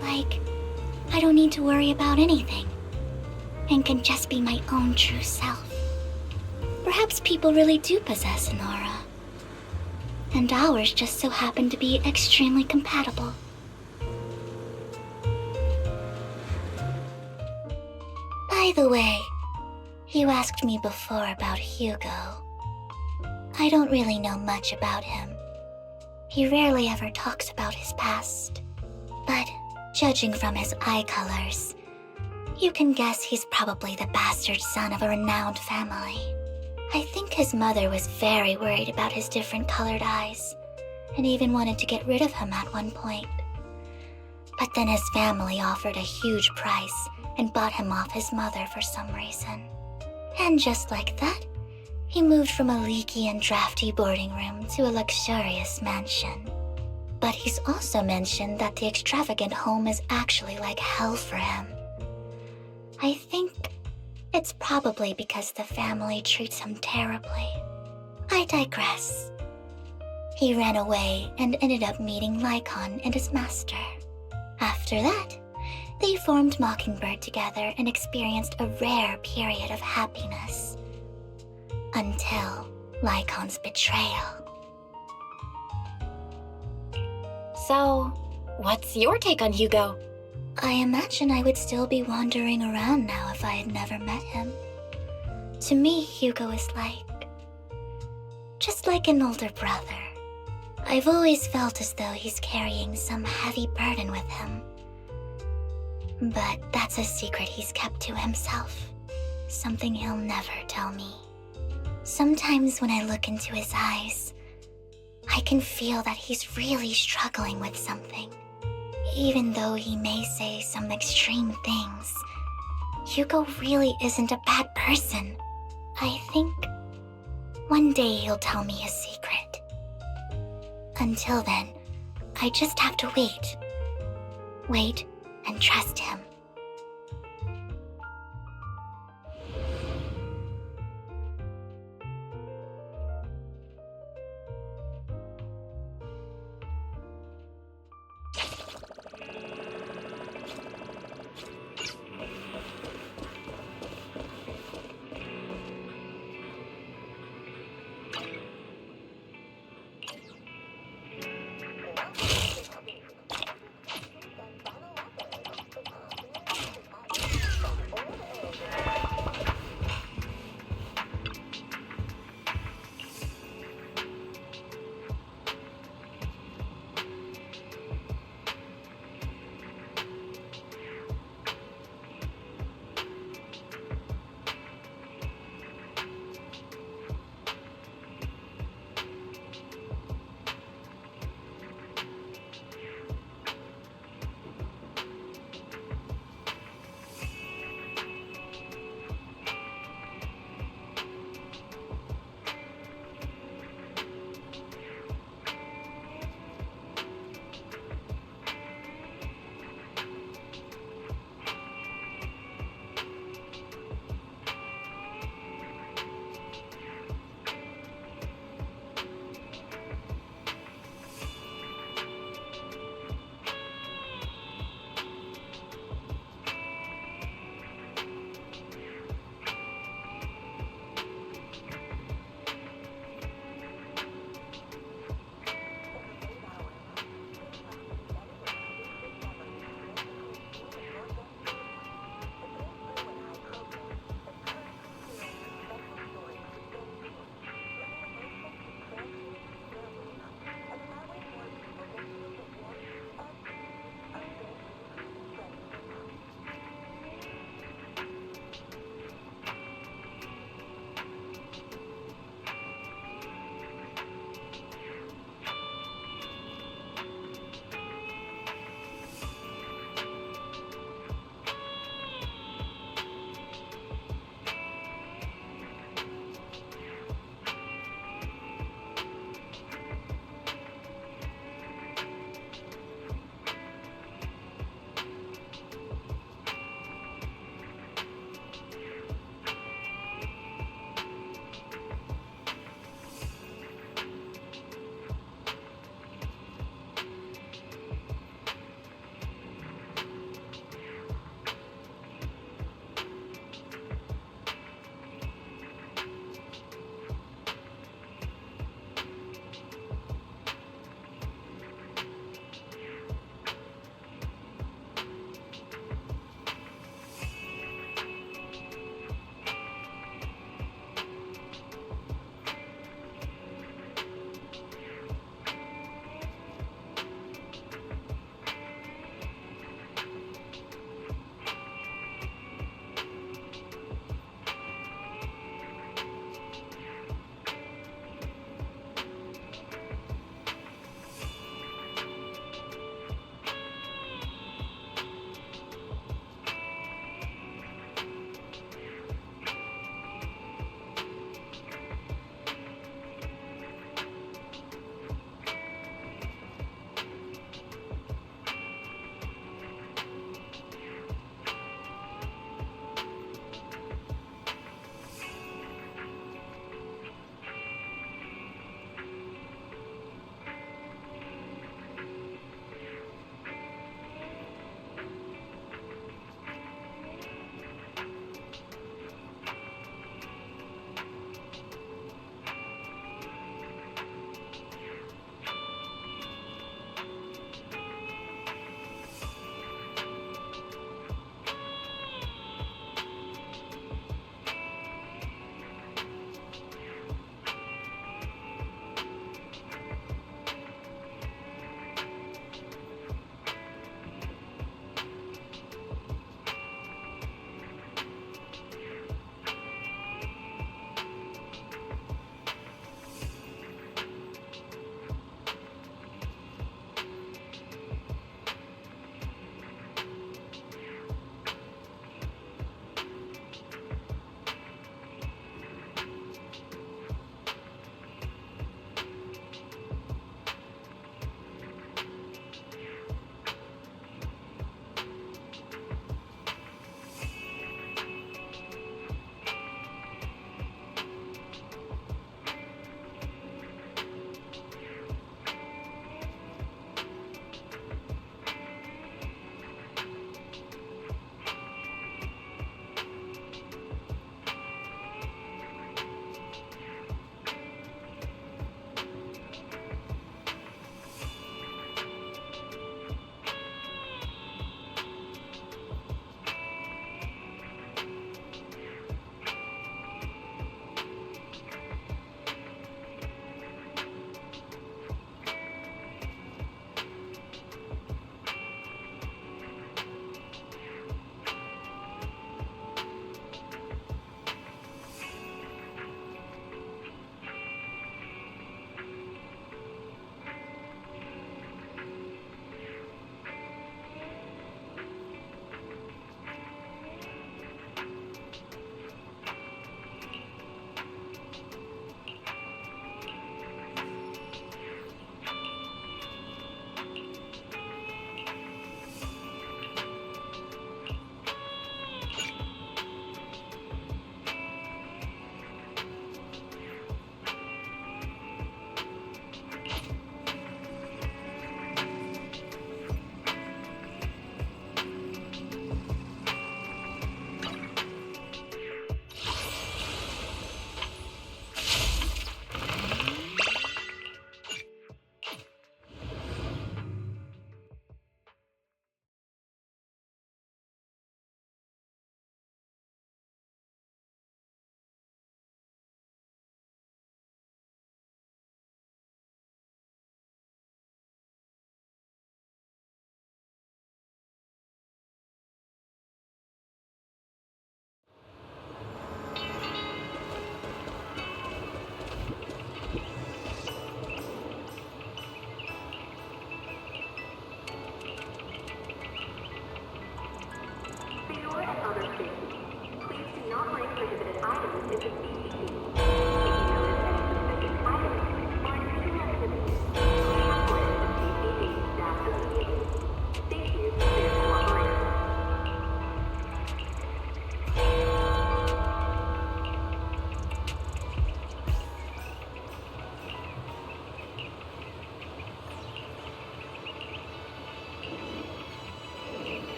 Like I don't need to worry about anything, and can just be my own true self. Perhaps people really do possess an aura, and ours just so happen to be extremely compatible. By the way, you asked me before about Hugo. I don't really know much about him. He rarely ever talks about his past. But judging from his eye colors, you can guess he's probably the bastard son of a renowned family. I think his mother was very worried about his different colored eyes, and even wanted to get rid of him at one point. But then his family offered a huge price and bought him off his mother for some reason. And just like that, he moved from a leaky and drafty boarding room to a luxurious mansion. But he's also mentioned that the extravagant home is actually like hell for him. I think it's probably because the family treats him terribly. I digress. He ran away and ended up meeting Lycon and his master. After that, they formed Mockingbird together and experienced a rare period of happiness. Until Lycon's betrayal. So, what's your take on Hugo? I imagine I would still be wandering around now if I had never met him. To me, Hugo is just like an older brother. I've always felt as though he's carrying some heavy burden with him. But that's a secret he's kept to himself. Something he'll never tell me. Sometimes when I look into his eyes, I can feel that he's really struggling with something. Even though he may say some extreme things, Hugo really isn't a bad person. I think one day he'll tell me his secret. Until then, I just have to wait. Wait and trust him.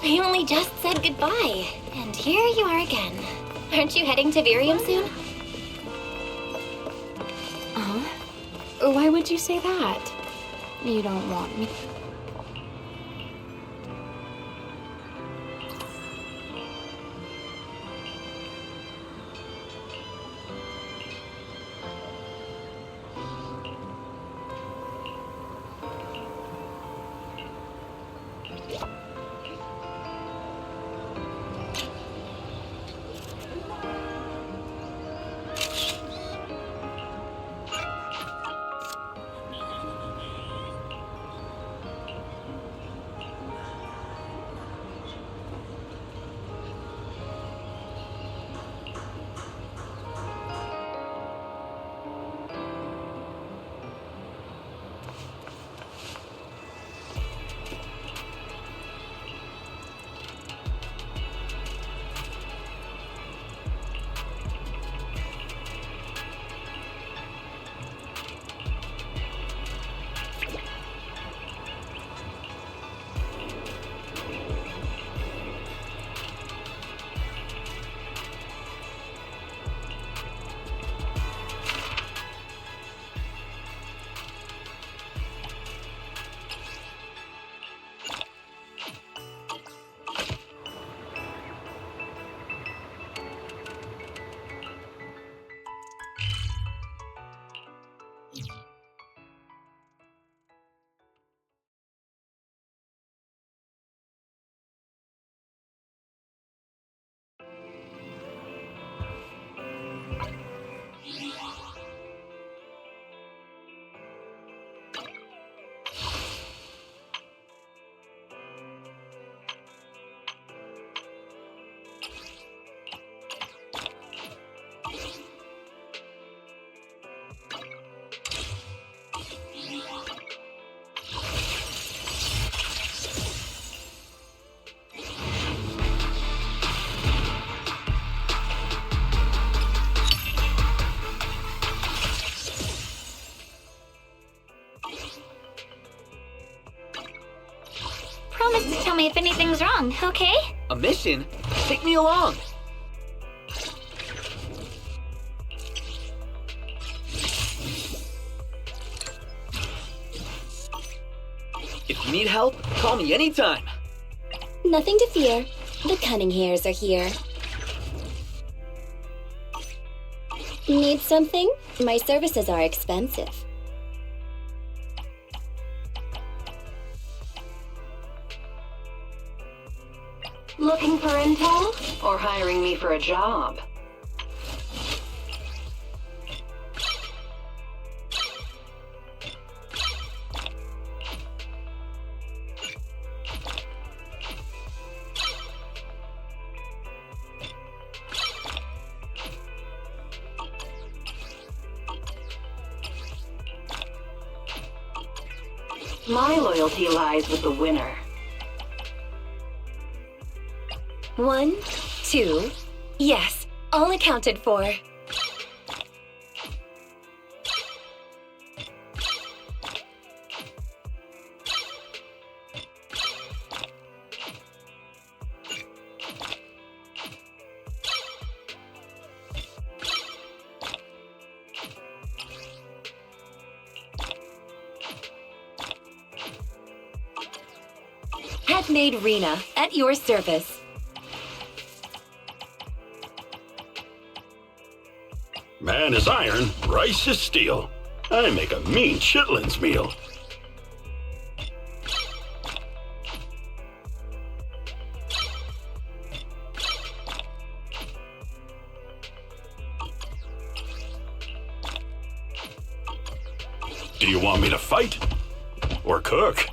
I only just said goodbye, and here you are again. Aren't you heading to Virium soon? Why would you say that? You don't want me. Promise to tell me if anything's wrong, okay? A mission? Take me along. If you need help, call me anytime. Nothing to fear. The cunning hairs are here. Need something? My services are expensive. Looking for intel? Or hiring me for a job? My loyalty lies with the winner. 1, 2, yes, all accounted for. Handmaid Rena, at your service. Man is iron, rice is steel. I make a mean chitlins meal. Do you want me to fight? Or cook?